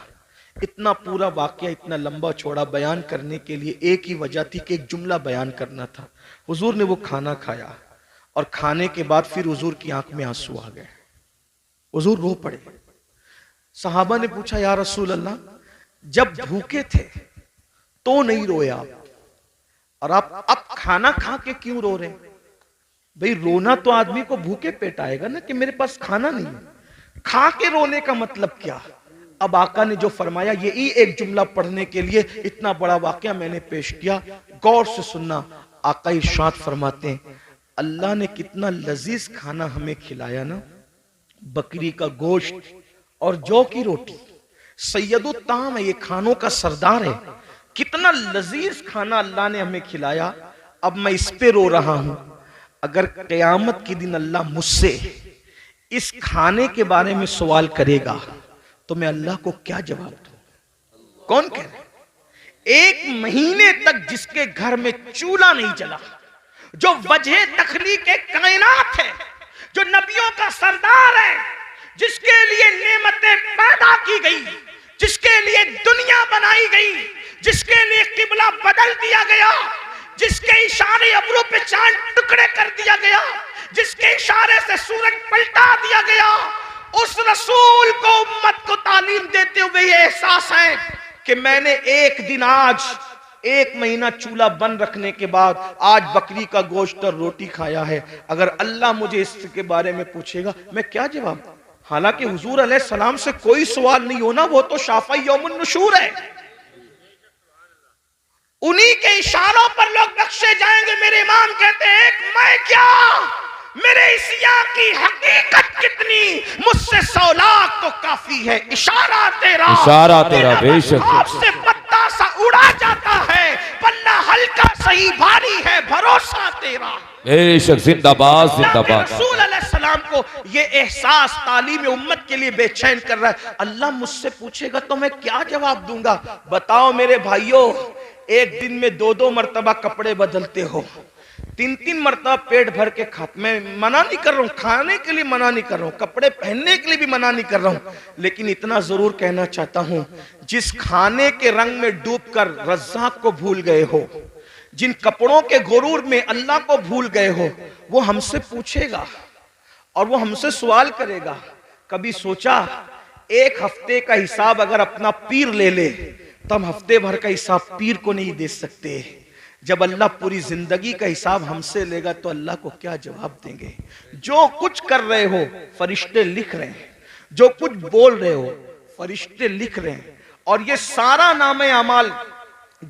इतना पूरा वाकया इतना लंबा चौड़ा बयान करने के लिए एक ही वजह थी कि एक जुमला बयान करना था। हुजूर ने वो खाना खाया और खाने के बाद फिर हुजूर की आंख में आंसू आ गए, हुजूर रो पड़े। सहाबा ने पूछा, या रसूल अल्लाह, जब भूखे थे तो नहीं रोए आप, और आप अब खाना खा के क्यों रो रहे? भाई रोना तो आदमी को भूखे पेट आएगा ना, कि मेरे पास खाना नहीं है। खा के रोने का मतलब क्या? अब आका ने जो फरमाया, यही एक जुमला पढ़ने के लिए इतना बड़ा वाकया मैंने पेश किया, गौर से सुनना। आका इरशाद फरमाते हैं, अल्लाह ने कितना लजीज खाना हमें खिलाया ना, बकरी का गोश्त और जौ की रोटी। सैयदुत ताम है, ये खानों का सरदार है। कितना लजीज खाना अल्लाह ने हमें खिलाया। अब मैं इस पे रो रहा हूं। अगर क़यामत के दिन अल्लाह मुझसे इस खाने के बारे में सवाल करेगा तो मैं अल्लाह को क्या जवाब दूं? कौन कह रहे? 1 महीने तक जिसके घर में चूल्हा नहीं जला, जो वजह तखलीक कायनात है, जो नबियों का सरदार है, जिसके लिए नेमतें पैदा की गई, जिसके लिए दुनिया बनाई गई, जिसके लिए किबला बदल दिया गया, जिसके इशारे अब्रों पे चांद टुकड़े कर दिया गया, जिसके इशारे से सूरज पलटा दिया गया, उस रसूल को उम्मत को तालीम देते हुए ये एहसास है कि मैंने एक दिन, आज 1 महीना चूल्हा बंद रखने के बाद आज बकरी का गोश्त और रोटी खाया है। अगर अल्लाह मुझे इसके बारे में पूछेगा मैं क्या जवाब दूं? हालांकि हुजूर अलैहिस्सलाम से कोई सवाल नहीं होना, वो तो शाफ़ी यौमुन नुशूर है। उन्हीं के इशारों पर लोग बख्शे जाएंगे। मेरे इमाम कहते हैं, मैं क्या, मेरे इसिया की हकीकत कितनी, मुझसे 100 लाख तो काफी है। इशारा तेरा बेशक आपसे पत्ता सा उड़ा जाता है, पल्ला हल्का सही भारी है, भरोसा तेरा बेशक। जिंदाबाद जिंदाबाद। रसूल अलैहिस्सलाम को ये एहसास तालीम उम्मत के लिए बेचैन कर रहा है। अल्लाह मुझसे पूछेगा तो मैं क्या जवाब दूंगा? बताओ मेरे भाइयों, एक दिन में 2-2 मरतबा कपड़े बदलते हो, 3-3 मरतबा पेट भर के खाते। मैं मना नहीं कर रहा हूं, खाने के लिए मना नहीं कर रहा हूं, कपड़े पहनने के लिए भी मना नहीं कर रहा हूं, लेकिन इतना जरूर कहना चाहता हूं, जिस खाने के रंग में डूबकर रज़्ज़ाक़ को भूल गए हो, जिन कपड़ों के गुरूर में अल्लाह को भूल गए हो, वो हमसे पूछेगा और वो हमसे सवाल करेगा। कभी सोचा 1 हफ्ते का हिसाब अगर अपना पीर ले ले तो हम हफ्ते भर का हिसाब पीर को नहीं दे सकते। जब अल्लाह पूरी जिंदगी का हिसाब हमसे लेगा तो अल्लाह को क्या जवाब देंगे? जो कुछ कर रहे हो फरिश्ते लिख रहे हैं, जो कुछ बोल रहे हो फरिश्ते लिख रहे हैं, और ये सारा नामे अमाल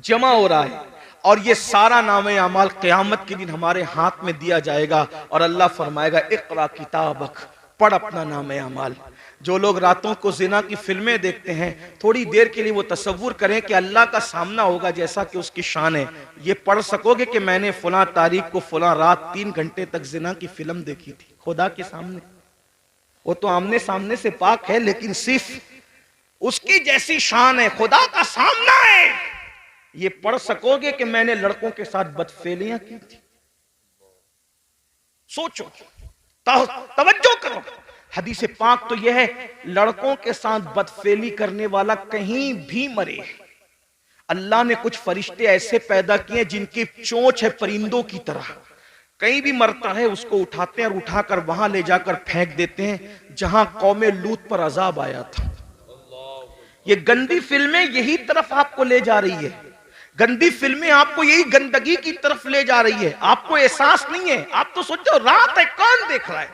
जमा हो रहा है, और ये सारा नामे अमाल क़यामत के दिन हमारे हाथ में दिया जाएगा। और अल्लाह फरमाएगा, इक़रा किताबक, पढ़ अपना नामे अमाल। जो लोग रातों को जिना की फिल्में देखते हैं, थोड़ी देर के लिए वो तसव्वुर करें कि अल्लाह का सामना होगा जैसा कि उसकी शान है। ये पढ़ सकोगे कि मैंने फलां तारीख को फलां रात 3 घंटे तक जिना की फिल्म देखी थी खुदा के सामने। वो तो आमने सामने से पाक है, लेकिन सिर्फ उसकी जैसी शान है, खुदा का सामना है। ये पढ़ सकोगे कि मैंने लड़कों के साथ बदफेलियां की थी। सोचो, तवज्जो करो। हदीस पाक तो यह है, लड़कों के साथ बदफेली करने वाला कहीं भी मरे। अल्लाह ने कुछ फरिश्ते ऐसे पैदा किए जिनकी चोंच है परिंदों की तरह, कहीं भी मरता है उसको उठाते हैं और उठाकर वहां ले जाकर फेंक देते हैं जहां कौमे लूत पर अजाब आया था। ये गंदी फिल्में यही तरफ आपको ले जा रही है, गंदी फिल्में आपको यही गंदगी की तरफ ले जा रही है। आपको एहसास नहीं है, आप तो सोचो रात है, कौन देख रहा है,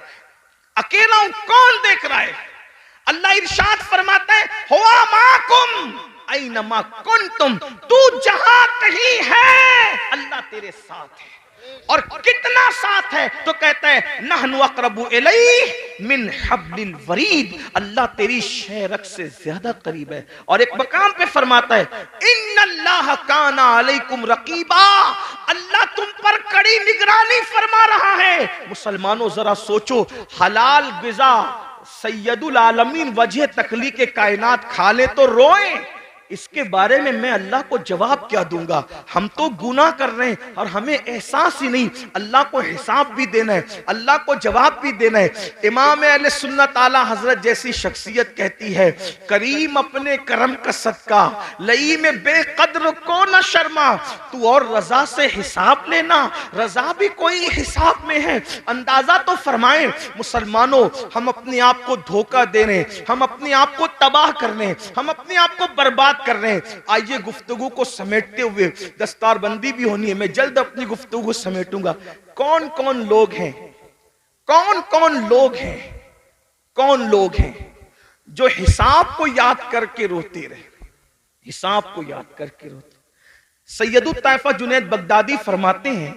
अकेला हूं, कौन देख रहा है? अल्लाह इरशाद फरमाता है, हुआ माकुम ऐनमा कुंतुम, तू जहां कहीं है अल्लाह तेरे साथ है। और कितना साथ है? तो कहता है, नहनु अक़रबु इलैहि मिन हब्लिल वरीद, अल्लाह तेरी शेरक से ज्यादा करीब है। और एक मकाम पे फरमाता है, इन्नल्लाह काना अलैकुम रकीबा, अल्लाह तुम पर कड़ी निगरानी फरमा रहा है। मुसलमानों जरा सोचो, हलाल ग़िज़ा सैयदुल आलमीन वजह तखलीक़ कायनात खा ले तो रोए, इसके बारे में मैं अल्लाह को जवाब क्या दूंगा। हम तो गुनाह कर रहे हैं और हमें एहसास ही नहीं, अल्लाह को हिसाब भी देना है, अल्लाह को जवाब भी देना है। इमाम अहले सुन्नत आला हजरत जैसी शख्सियत कहती है, करीम अपने करम का सदका लई में बेकद्र को न शर्मा, तू और रजा से हिसाब लेना, रजा भी कोई हिसाब में है। अंदाजा तो फरमाएं मुसलमानों, हम अपने आप को धोखा दे रहे हैं, हम अपने आप को तबाह कर रहे हैं, हम अपने आप को बर्बाद कर रहे हैं। आइए गुफ्तगू को समेटते हुए, दस्तारबंदी भी होनी है, मैं जल्द अपनी गुफ्तगू को समेटूंगा। कौन कौन लोग हैं, कौन कौन लोग हैं, कौन लोग हैं जो हिसाब को याद करके रोते रहे, हिसाब को याद करके रोते। सैयदुत ताइफा जुनैद बगदादी फरमाते हैं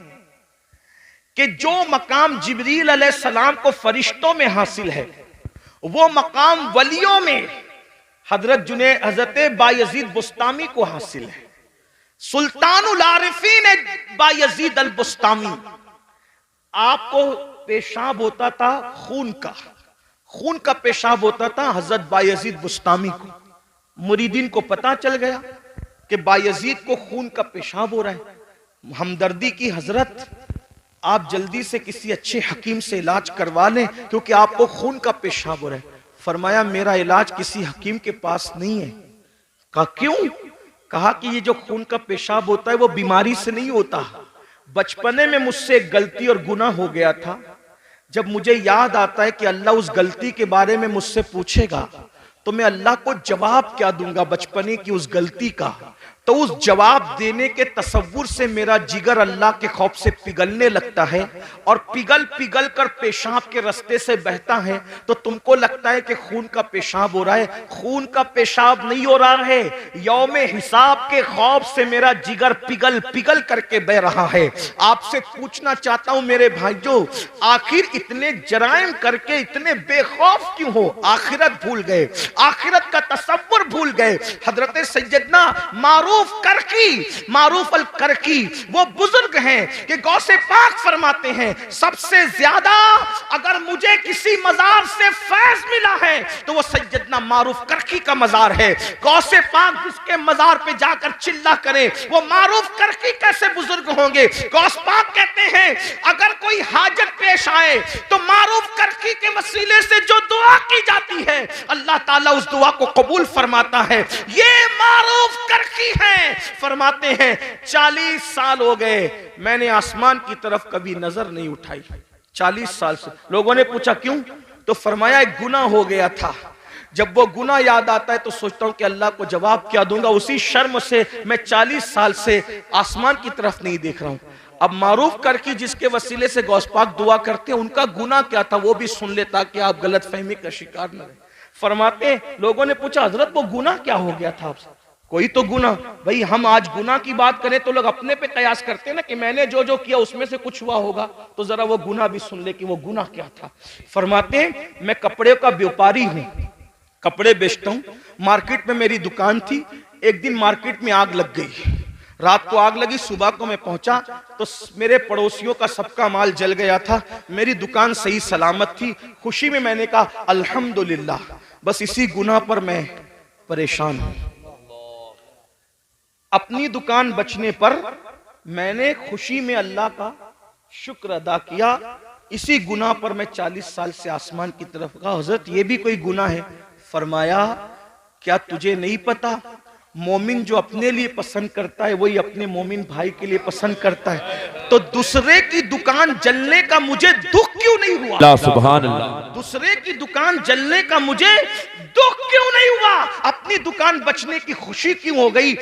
कि जो मकाम जिब्रील अलैहिस्सलाम को फरिश्तों में हासिल है, वो मकाम वलियों में हजरत बायजीद बुस्तामी को हासिल है। सुल्तानुल आरिफीन बायजीद अल बुस्तामी, आपको पेशाब होता था खून का, खून का पेशाब होता था हजरत बायजीद बुस्तामी को। मुरीदीन को पता चल गया कि बायजीद को खून का पेशाब हो रहा है। हमदर्दी की हजरत, आप जल्दी से किसी अच्छे हकीम से इलाज करवा लें क्योंकि आपको खून का पेशाब हो रहा है। फरमाया मेरा इलाज किसी हकीम के पास नहीं है। कहा क्यों? कहा कि ये जो खून का पेशाब होता है वो बीमारी से नहीं होता। बचपने में मुझसे एक गलती और गुनाह हो गया था, जब मुझे याद आता है कि अल्लाह उस गलती के बारे में मुझसे पूछेगा तो मैं अल्लाह को जवाब क्या दूंगा बचपने की उस गलती का। तो उस जवाब देने के तसव्वुर से मेरा जिगर अल्लाह के खौफ से पिघलने लगता है और पिघल पिघल कर पेशाब के रास्ते से बहता है। तो तुमको लगता है कि खून का पेशाब हो रहा है, खून का पेशाब नहीं हो रहा है, यौमे हिसाब के खौफ से मेरा जिगर पिघल पिघल करके बह रहा है। आपसे पूछना चाहता हूं मेरे भाइयों, आखिर इतने जराइम करके इतने बेखौफ क्यों हो? आखिरत भूल गए, आखिरत का तसव्वुर भूल गए। हजरत सैयदना मारूफ अल करकी वो बुजुर्ग हैं कि गौसे पाक फरमाते हैं, सबसे ज्यादा अगर मुझे किसी मजार से फैज मिला है तो वो सैयदना मारूफ करकी का मजार है। गौसे पाक जिसके मजार पे जाकर चिल्ला करे वो मारूफ करकी कैसे बुजुर्ग होंगे? गौस पाक कहते हैं अगर कोई हाजत पेश आए तो मारूफ करकी के वसीले से जो दुआ की जाती है अल्लाह ताला उस दुआ को कबूल फरमाता है। ये मारूफ करकी है। फरमाते हैं 40 साल हो गए मैंने आसमान की तरफ कभी नजर नहीं उठाई। 40 साल से। लोगों ने पूछा क्यों? तो फरमाया एक गुनाह हो गया था। जब वो गुनाह याद आता है तो सोचता हूं कि अल्लाह को जवाब क्या दूंगा। उसी शर्म से मैं 40 साल से आसमान की तरफ नहीं देख रहा हूं। अब मारूफ करके जिसके वसीले से गौस पाक दुआ करते हैं उनका गुनाह क्या था वो भी सुन ले ताकि आप गलत फहमी का शिकार न रहे। फरमाते लोगों ने पूछा हजरत वो गुनाह क्या हो गया था आपसे? कोई तो गुनाह। भाई हम आज गुनाह की बात करें तो लोग अपने पे कयास करते हैं ना कि मैंने जो जो किया उसमें से कुछ हुआ होगा, तो जरा वो गुनाह भी सुन ले कि वो गुनाह क्या था। फरमाते मैं कपड़े का व्यापारी हूं, कपड़े बेचता हूं। मार्केट में मेरी दुकान थी। एक दिन मार्केट में आग लग गई, रात को आग लगी, सुबह को मैं पहुंचा तो मेरे पड़ोसियों का सबका माल जल गया था। मेरी दुकान सही सलामत थी। खुशी में मैंने कहा अल्हम्दुलिल्लाह। बस इसी गुनाह पर मैं परेशान हूं। अपनी दुकान बचने पर मैंने खुशी में अल्लाह का शुक्र अदा किया। इसी गुनाह पर मैं 40 साल से आसमान की तरफ कहा हजरत ये भी कोई गुनाह है? फरमाया क्या तुझे नहीं पता मोमिन जो अपने लिए पसंद करता है वही अपने मोमिन भाई के लिए पसंद करता है। तो दूसरे की दुकान जलने का मुझे दुख क्यों नहीं हुआ? सुभान अल्लाह। दूसरे की दुकान जलने का मुझे दुख क्यों नहीं हुआ? अपनी दुकान बचने की खुशी क्यों हो गई?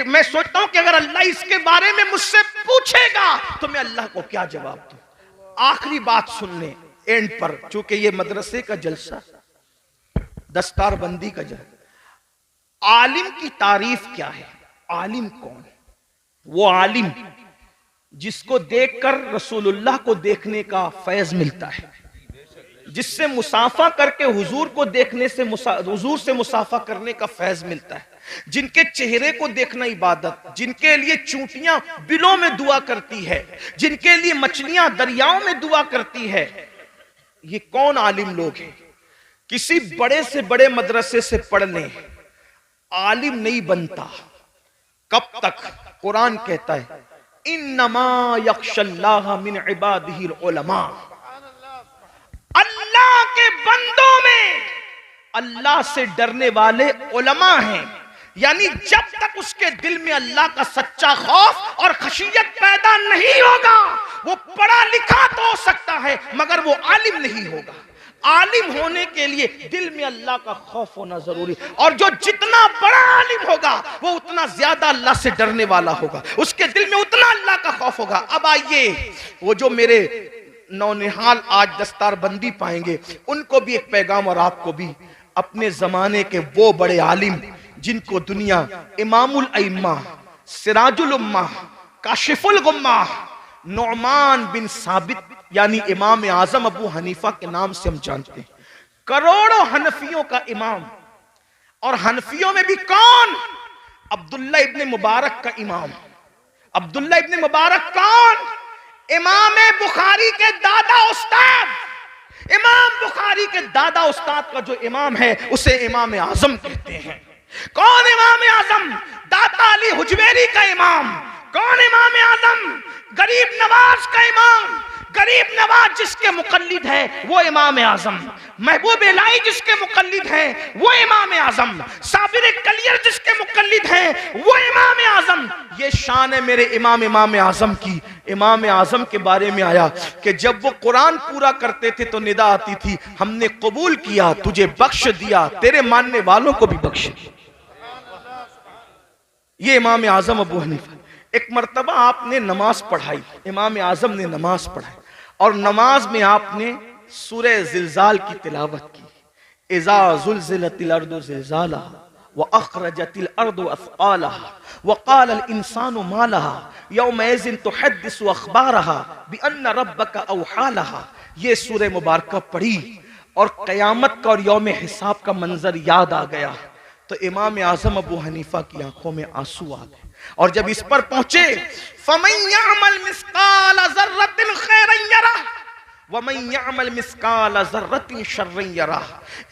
मैं सोचता हूं कि अगर अल्लाह इसके बारे में मुझसे पूछेगा तो मैं अल्लाह को क्या जवाब दूं? आखिरी बात सुन ले एंड पर, चूंकि ये मदरसे का जलसा, दस्तारबंदी का जलसा। आलिम की तारीफ क्या है? आलिम कौन? वो आलिम जिसको देखकर रसूलुल्लाह को देखने का फैज मिलता है, जिससे मुसाफा करके हुजूर को देखने से हुजूर से मुसाफा करने का फैज मिलता है, जिनके चेहरे को देखना इबादत, जिनके लिए चूंटियां बिलों में दुआ करती है, जिनके लिए मछलियां दरियाओं में दुआ करती है। ये कौन आलिम लोग हैं? किसी बड़े से बड़े मदरसे से पढ़ लें, आलिम नहीं बनता। कब तक? कुरान कहता है इन्नमा यख्शल्लाह मिन इबादिहिल उलमा, अल्लाह के बंदों में अल्लाह से डरने वाले उलमा हैं। यानी जब तक उसके दिल में अल्लाह का सच्चा खौफ और खशियत पैदा नहीं होगा, वो पढ़ा लिखा तो हो सकता है मगर वो आलिम नहीं होगा। आलिम होने के लिए दिल में अल्लाह का खौफ होना जरूरी, और जो जितना बड़ा आलिम होगा वो उतना ज्यादा अल्लाह से डरने वाला होगा, उसके दिल में उतना अल्लाह का खौफ होगा। अब आइए, वो जो मेरे नौनिहाल आज दस्तारबंदी पाएंगे, उनको भी एक पैगाम और आपको भी। अपने जमाने के वो बड़े आलिम जिनको दुनिया इमामुल अइम्मा, सिराजुल उम्मा, काशिफुल गुम्मा, नौमान बिन साबित यानी इमाम आजम अबू हनीफा के नाम से हम जानते हैं, करोड़ों हनफियों का इमाम। और हनफियों में भी कौन? अब्दुल्ला इब्ने मुबारक का इमाम। अब्दुल्ला इब्ने मुबारक कौन? इमाम बुखारी के दादा उस्ताद। इमाम बुखारी के दादा उस्ताद का जो इमाम है उसे इमाम आजम कहते हैं। कौन इमाम आजम? दाता अली हुजवेरी का इमाम। कौन इमाम आजम? गरीब नवाज का इमाम। गरीब नवाज जिसके मुकल्लिद है वो इमाम आजम। महबूब इलाही जिसके मुकल्लिद है वो इमाम आजम। साबिर कलियर जिसके मुकल्लिद है वो इमाम आजम। ये शान है मेरे इमाम आजम की। इमाम आजम के बारे में आया कि जब वो कुरान पूरा करते थे तो निदा आती थी, हमने कबूल किया, तुझे बख्श दिया, तेरे मानने वालों को भी बख्श दिया। ये इमाम आजम अबू हनीफा। एक मर्तबा आपने नमाज पढ़ाई, इमाम आजम ने नमाज पढ़ाई, और नमाज में आपने सूरह जिलजाल की तिलावत की। इज़ा ज़ुलज़िलतिल अर्दु ज़िलज़ालहा व अख़रजतिल अर्दु अथक़ालहा व क़ालल इंसानु मा लहा यौमइज़िन तुहद्दिसु अख़बारहा बिअन्न रब्बका औहा लहा। ये सूरह मुबारका पढ़ी और क़यामत का और यौम हिसाब का मंजर याद आ गया तो इमाम आजम अबू हनीफा की आंखों में आंसू आ गए। और जब इस पर पहुंचे, फमन यअमल मिस्काल ज़र्रतिन खैरन यरह व मन यअमल मिस्काल ज़र्रतिन शर्रन यरह।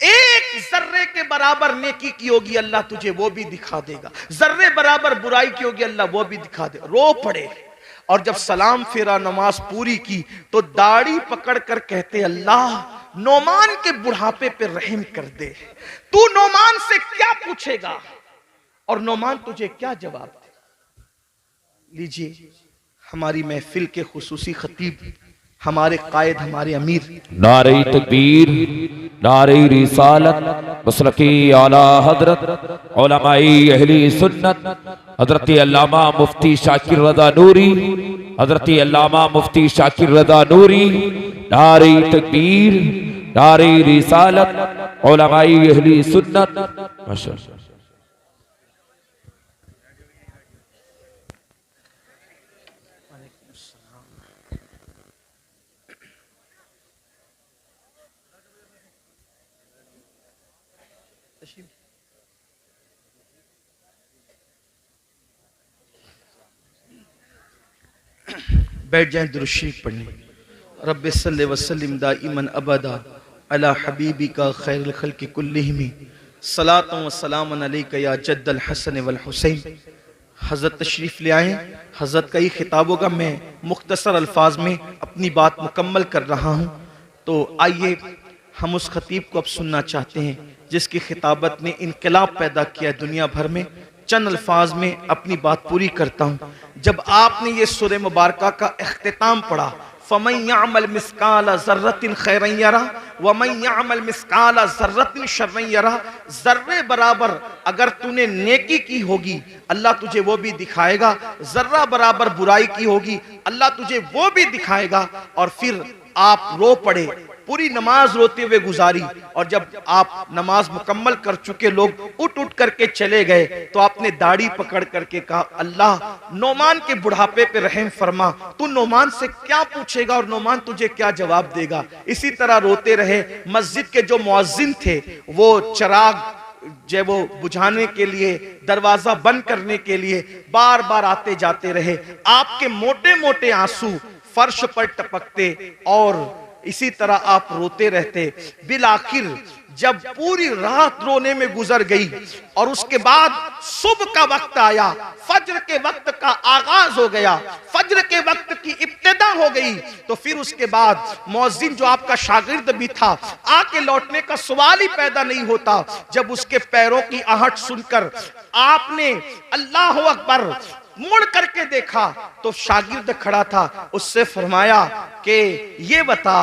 एक जर्रे के बराबर नेकी की होगी अल्लाह तुझे वो भी दिखा देगा, जर्रे बराबर बुराई की होगी अल्लाह वो भी दिखा दे। रो पड़े और जब सलाम फेरा, नमाज पूरी की तो दाढ़ी पकड़ कर कहते, अल्लाह नोमान के बुढ़ापे पे रहम कर दे। तू नोमान से क्या पूछेगा और नोमान तुझे क्या जवाब दे। लीजिए, हमारी महफिल के खुसूसी खतीब, हमारे कायद, हमारे अमीर, नारे तकबीर, नारे रिसालत, मसलकी आला हजरत उलमाए अहले सुन्नत हजरत अल्लामा मुफ्ती शाकिर रज़ा नूरी, हजरत अल्लामा मुफ्ती शाकिर रज़ा नूरी। नारे तकबीर, नारे रिसालत, उलमाए अहले सुन्नत। माशाअल्लाह। बैठ जाएं, दुरूद शरीफ पढ़ने। रब्बि सल्लि व सल्लिम दाइमन अबदा अला हबीबिका खैरुल खल्क़ि कुल्लिहिम सलातु व सलामुन अलैका या जद्दल हसन वल हुसैन। हज़रत तशरीफ़ ले आए। हज़रत का ये खिताब होगा, मैं मुख्तसर अल्फाज में अपनी बात मुकम्मल कर रहा हूँ। तो आइए हम उस खतीब को अब सुनना चाहते हैं जिसकी खिताबत ने इनकलाब पैदा किया दुनिया भर में। चंद अल्फाज में अपनी बात पूरी करता हूँ। जब आपने ये सूरह मुबारका का इख्तिताम पढ़ा, फमन यअमल मिस्काल ज़र्रतिन खैरन यरह व मन यअमल मिस्काल ज़र्रतिन शर्रन यरह। जर्रे बराबर अगर तूने नेकी की होगी अल्लाह तुझे वो भी दिखाएगा, जर्रा बराबर बुराई की होगी अल्लाह तुझे वो भी दिखाएगा। और फिर आप रो पड़े, पूरी नमाज रोते हुए गुजारी, और जब आप नमाज मुकम्मल कर चुके, लोग उठ उठ करके चले गए तो आपने दाढ़ी पकड़ करके कहा, अल्लाह नोमान के बुढ़ापे पे रहम फरमा, तू नोमान से क्या पूछेगा और नोमान तुझे क्या जवाब देगा। इसी तरह रोते रहे। मस्जिद के जो मुअज्जिन थे वो चिराग जब वो बुझाने के लिए, दरवाजा बंद करने के लिए बार बार आते जाते रहे। आपके मोटे मोटे आंसू फर्श पर टपकते और इसी तरह आप रोते रहते। बिल आखिर जब पूरी रात रोने में गुजर गई और उसके बाद सुबह का वक्त आया, फज्र के वक्त का आगाज हो गया, फज्र के वक्त की इब्तिदा हो गई, तो फिर उसके बाद मौज़िन जो आपका शागिर्द भी था, आके लौटने का सवाल ही पैदा नहीं होता। जब उसके पैरों की आहट सुनकर आपने अल्लाह अकबर मुड़ करके देखा तो शागिर्द खड़ा था। उससे फरमाया कि ये बता,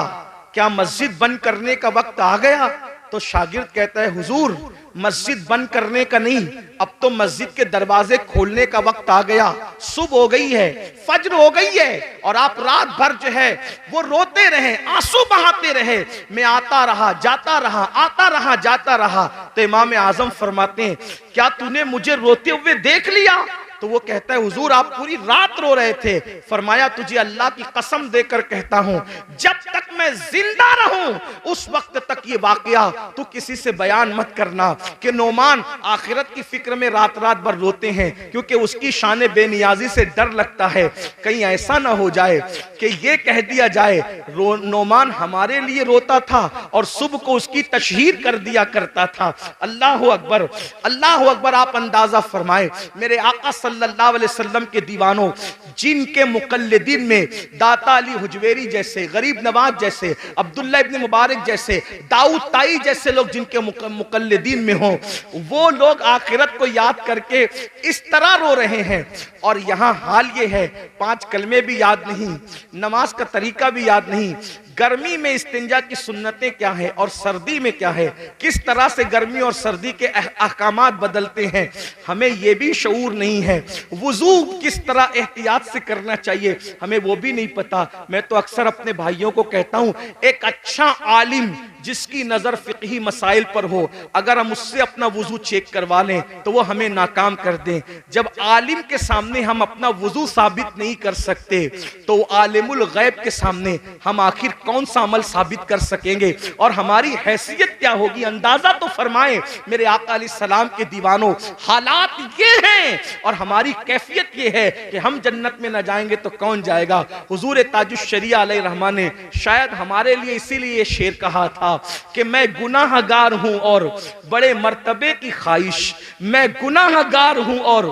क्या मस्जिद बंद करने का वक्त आ गया? तो शागिर्द कहता है, हुजूर मस्जिद बंद करने का नहीं, अब तो मस्जिद के दरवाजे खोलने का वक्त आ गया। सुबह हो गई है, फज्र हो गई है, और आप रात भर जो है वो रोते रहे, आंसू बहाते रहे। मैं आता रहा, जाता रहा, आता रहा, जाता रहा। तो इमाम आजम फरमाते हैं, क्या तूने मुझे रोते हुए देख लिया? तो वो कहता है, हुजूर आप पूरी रात रो रहे थे। फरमाया, तुझे अल्लाह की कसम देकर कहता हूं, जब तक मैं जिंदा रहूं उस वक्त तक ये वाकया तू किसी से बयान मत करना कि नोमान आखिरत की फिक्र में रात रात भर रोते हैं, क्योंकि उसकी शान बेनियाजी से डर लगता है कहीं ऐसा ना हो जाए कि ये कह दिया जाए नोमान हमारे लिए रोता था और सुबह को उसकी तशहीर कर दिया करता था। अल्लाह अकबर, अल्लाह अकबर। आप अंदाजा फरमाए, मेरे आका सल्लल्लाहु अलैहि वसल्लम के दीवानों, जिनके मुकल्लिदीन में दाता अली हुजवेरी जैसे, गरीब नवाज जैसे, अब्दुल्ला इब्न मुबारक जैसे, दाऊद ताई जैसे लोग जिनके मुकल्लिदीन में हो, वो लोग आखिरत को याद करके इस तरह रो रहे हैं। और यहाँ हाल ये है, 5 कलमे भी याद नहीं, नमाज का तरीका भी याद नहीं, गर्मी में इस्तिंजा की सुन्नतें क्या है और सर्दी में क्या है, किस तरह से गर्मी और सर्दी के अहकामात बदलते हैं, हमें यह भी शऊर नहीं है। वुजू किस तरह एहतियात से करना चाहिए, हमें वो भी नहीं पता। मैं तो अक्सर अपने भाइयों को कहता हूं, एक अच्छा आलिम जिसकी नजर फिक़ही मसाइल पर हो, अगर हम उससे अपना वुजू चेक करवा लें तो वो हमें नाकाम कर दें। जब आलिम के सामने हम अपना वुजू साबित नहीं कर सकते तो आलिमुल गैब के सामने हम आखिर कौन सा अमल साबित कर सकेंगे और हमारी हैसियत क्या होगी? अंदाजा तो फरमाएं मेरे आका अलैहिस्सलाम के दीवानों, हालात ये हैं और हमारी कैफियत ये है कि हम जन्नत में न जाएंगे तो कौन जाएगा। हुजूर ताजुश शरिया अलैहिर्रहमान ने शायद हमारे लिए इसीलिए ये शेर कहा था कि मैं गुनाहगार हूं और बड़े मर्तबे की ख्वाहिश, मैं गुनाहगार हूं और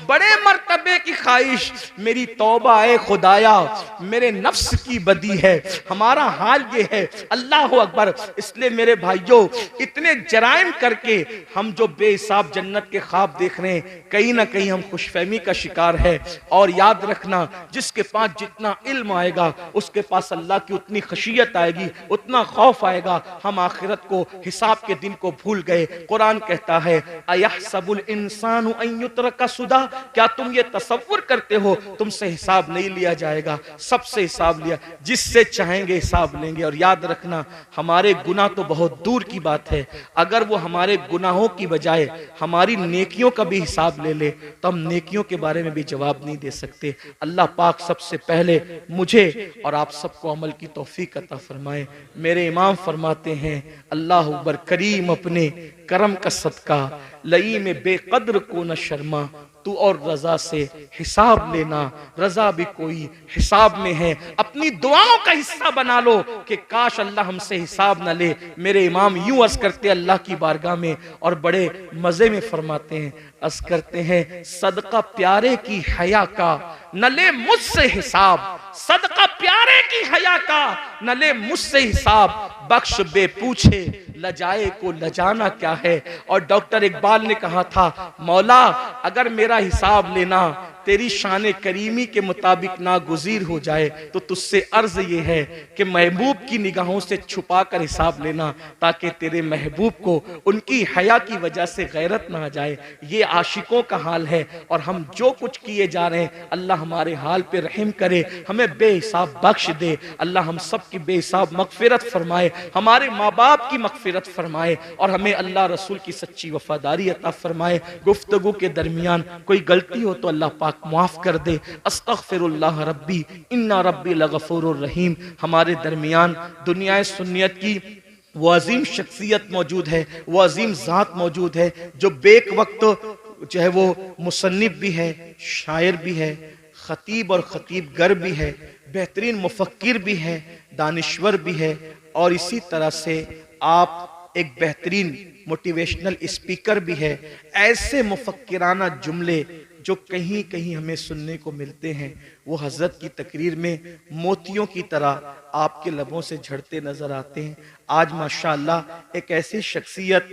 बड़े मर्तबे की ख्वाहिश, मेरी तौबा है खुदाया, मेरे नफ्स की बदी है। हमारा हाल ये है, अल्लाह अकबर। इसलिए मेरे भाइयों, इतने जराइम करके हम जो बेहिसाब जन्नत के ख्वाब देख रहे हैं, कहीं ना कहीं हम खुशफहमी का शिकार है। और याद रखना, जिसके पास जितना इल्म आएगा उसके पास अल्लाह की उतनी खशियत आएगी, उतना खौफ आएगा। हम आखिरत को, हिसाब के दिन को भूल गए। कुरान कहता है, अयहसबुल इंसानु अन युत्रका सुदा, क्या तुम ये तसव्वुर करते हो तुमसे हिसाब नहीं लिया जाएगा? सबसे हिसाब लिया, जिससे चाहेंगे हिसाब लेंगे। और याद रखना, हमारे गुनाह तो बहुत दूर की बात है, अगर वो हमारे गुनाहों की बजाय हमारी नेकियों का भी हिसाब ले ले तो हम नेकियों के बारे में भी जवाब नहीं दे सकते। अल्लाह पाक सबसे पहले मुझे और आप सबको अमल की तौफीक अता फरमाए। मेरे इमाम फरमाते हैं, अल्लाह अकबर, करीम अपने करम का सदका लई में बेकद्र को न शर्मा, तू और रजा से हिसाब लेना, रजा भी कोई हिसाब में है। अपनी दुआओं का हिस्सा बना लो कि काश अल्लाह हमसे हिसाब न ले। मेरे इमाम यूं अर्ज करते अल्लाह की बारगाह में और बड़े मजे में फरमाते हैं, अर्ज करते हैं, सदका प्यारे की हया का न ले मुझसे हिसाब, सदका प्यारे की हया का न ले मुझसे हिसाब, बख्श बे पूछे लजाए को लजाना क्या है। और डॉक्टर इकबाल ने कहा था, मौला अगर मेरा हिसाब लेना तेरी शान करीमी के मुताबिक नागुज़ीर हो जाए तो तुझसे अर्ज ये है कि महबूब की निगाहों से छुपा कर हिसाब लेना, ताकि तेरे महबूब को उनकी हया की वजह से गैरत ना आ जाए। ये आशिकों का हाल है और हम जो कुछ किए जा रहे हैं, अल्लाह हमारे हाल पे रहम करे, हमें बेहिसाब बख्श दे। अल्लाह हम सब की बेहिसाब मगफिरत फरमाए, हमारे माँ बाप की मगफिरत फरमाए और हमें अल्लाह रसूल की सच्ची वफादारी अता फरमाए। गुफ्तगू के दरमियान कोई गलती हो तो अल्लाह पाक माफ कर दे। अस्तगफिरुल्लाह रब्बी इन्ना रब्बी लगफूरुर रहीम। हमारे दरमियान दुनिया सुन्नियत की वो अजीम शख्सियत मौजूद है, वो अजीम ज़ात मौजूद है जो बेक वक्त जो है वो मुसन्निफ भी है, शायर भी है, खतीब और खतीब गर भी है, बेहतरीन मुफक्किर भी है, दानिश्वर भी है। और इसी तरह से आप एक बेहतरीन मोटिवेशनल स्पीकर भी है। ऐसे मुफक्किराना जुमले जो कहीं कहीं हमें सुनने को मिलते हैं, वो हजरत की तकरीर में मोतियों की तरह आपके लबों से झड़ते नजर आते हैं। आज माशाअल्लाह एक ऐसी शख्सियत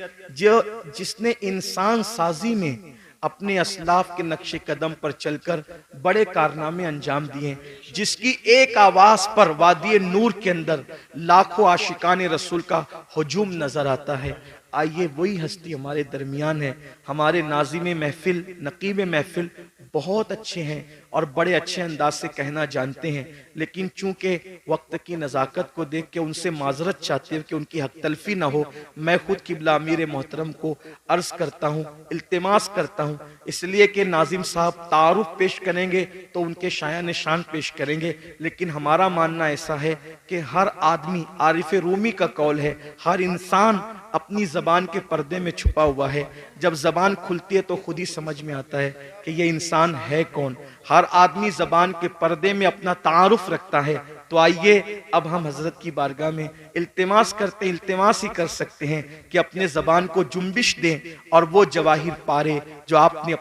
जिसने इंसान साजी में अपने असलाफ के नक्शे कदम पर चलकर बड़े कारनामे अंजाम दिए, जिसकी एक आवाज पर वादी नूर के अंदर लाखों आशिकान रसूल का हुजूम नजर आता है। आइए वही हस्ती हमारे दरमियान है। हमारे नाज़िम महफिल, नकीब महफिल बहुत अच्छे हैं और बड़े अच्छे अंदाज से कहना जानते हैं, लेकिन चूंकि वक्त की नज़ाकत को देख के उनसे माजरत चाहते हैं कि उनकी हक तलफी ना हो, मैं खुद किबला अमीर मोहतरम को अर्ज करता हूँ, इल्तिमास करता हूँ, इसलिए कि नाजिम साहब तारुफ पेश करेंगे तो उनके शाया निशान पेश करेंगे। लेकिन हमारा मानना ऐसा है कि हर आदमी, आरिफ रूमी का कौल है, हर इंसान अपनी जबान के पर्दे में छुपा हुआ है। जब जबान खुलती है तो खुद ही समझ में आता है कि ये इंसान है कौन। हर आदमी जबान के पर्दे में अपना तारुफ रखता है। तो आइए अब हम हजरत की बारगाह में इल्तिमास करते, इल्तिमास ही कर सकते हैं कि अपने जबान को जुम्बिश दें और वो जवाहिर पारे जो आपने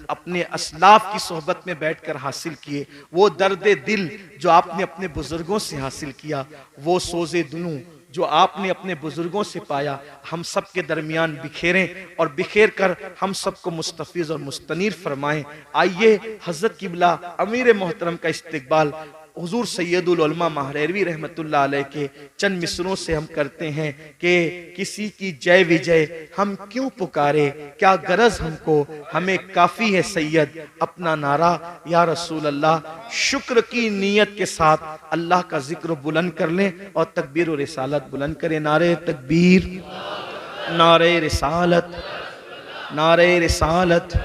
अपने असलाफ की सोहबत में बैठकर हासिल किए, वो दर्द दिल जो आपने अपने बुजुर्गों से हासिल किया, वो सोज़े दुनू जो आपने अपने बुजुर्गों से पाया, हम सब के दरमियान बिखेरें और बिखेर कर हम सबको मुस्तफिज और मुस्तनीर फरमाएं। आइए हजरत किबला अमीर मोहतरम का इस्तकबाल हुजूर सैयदुल उलमा महरवी रहमतुल्लाह अलैह के चंद मिसरों से हम करते हैं कि किसी की जय विजय हम क्यों पुकारे, क्या गरज हमको, हमें काफी है सैयद अपना नारा या रसूल अल्लाह। शुक्र की नीयत के साथ अल्लाह का जिक्र बुलंद कर लें और तकबीर और रिसालत बुलंद करें। नारे तकबीर, नारे रिसालत, नारे रिसालत।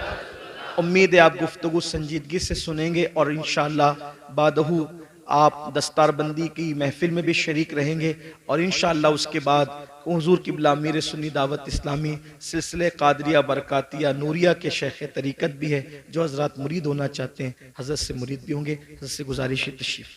उम्मीद है आप गुफ्तगू संजीदगी से सुनेंगे और इंशाअल्लाह बादहू आप दस्तारबंदी की महफिल में भी शरीक रहेंगे और इंशाअल्लाह उसके बाद हुजूर किबला अमीर सुन्नी दावत इस्लामी सिलसिले कादरिया बरकातिया नूरिया के शेख तरीकत भी है, जो हजरात मुरीद होना चाहते हैं हजरत से मुरीद भी होंगे। हजरत से गुजारिश है तशरीफ।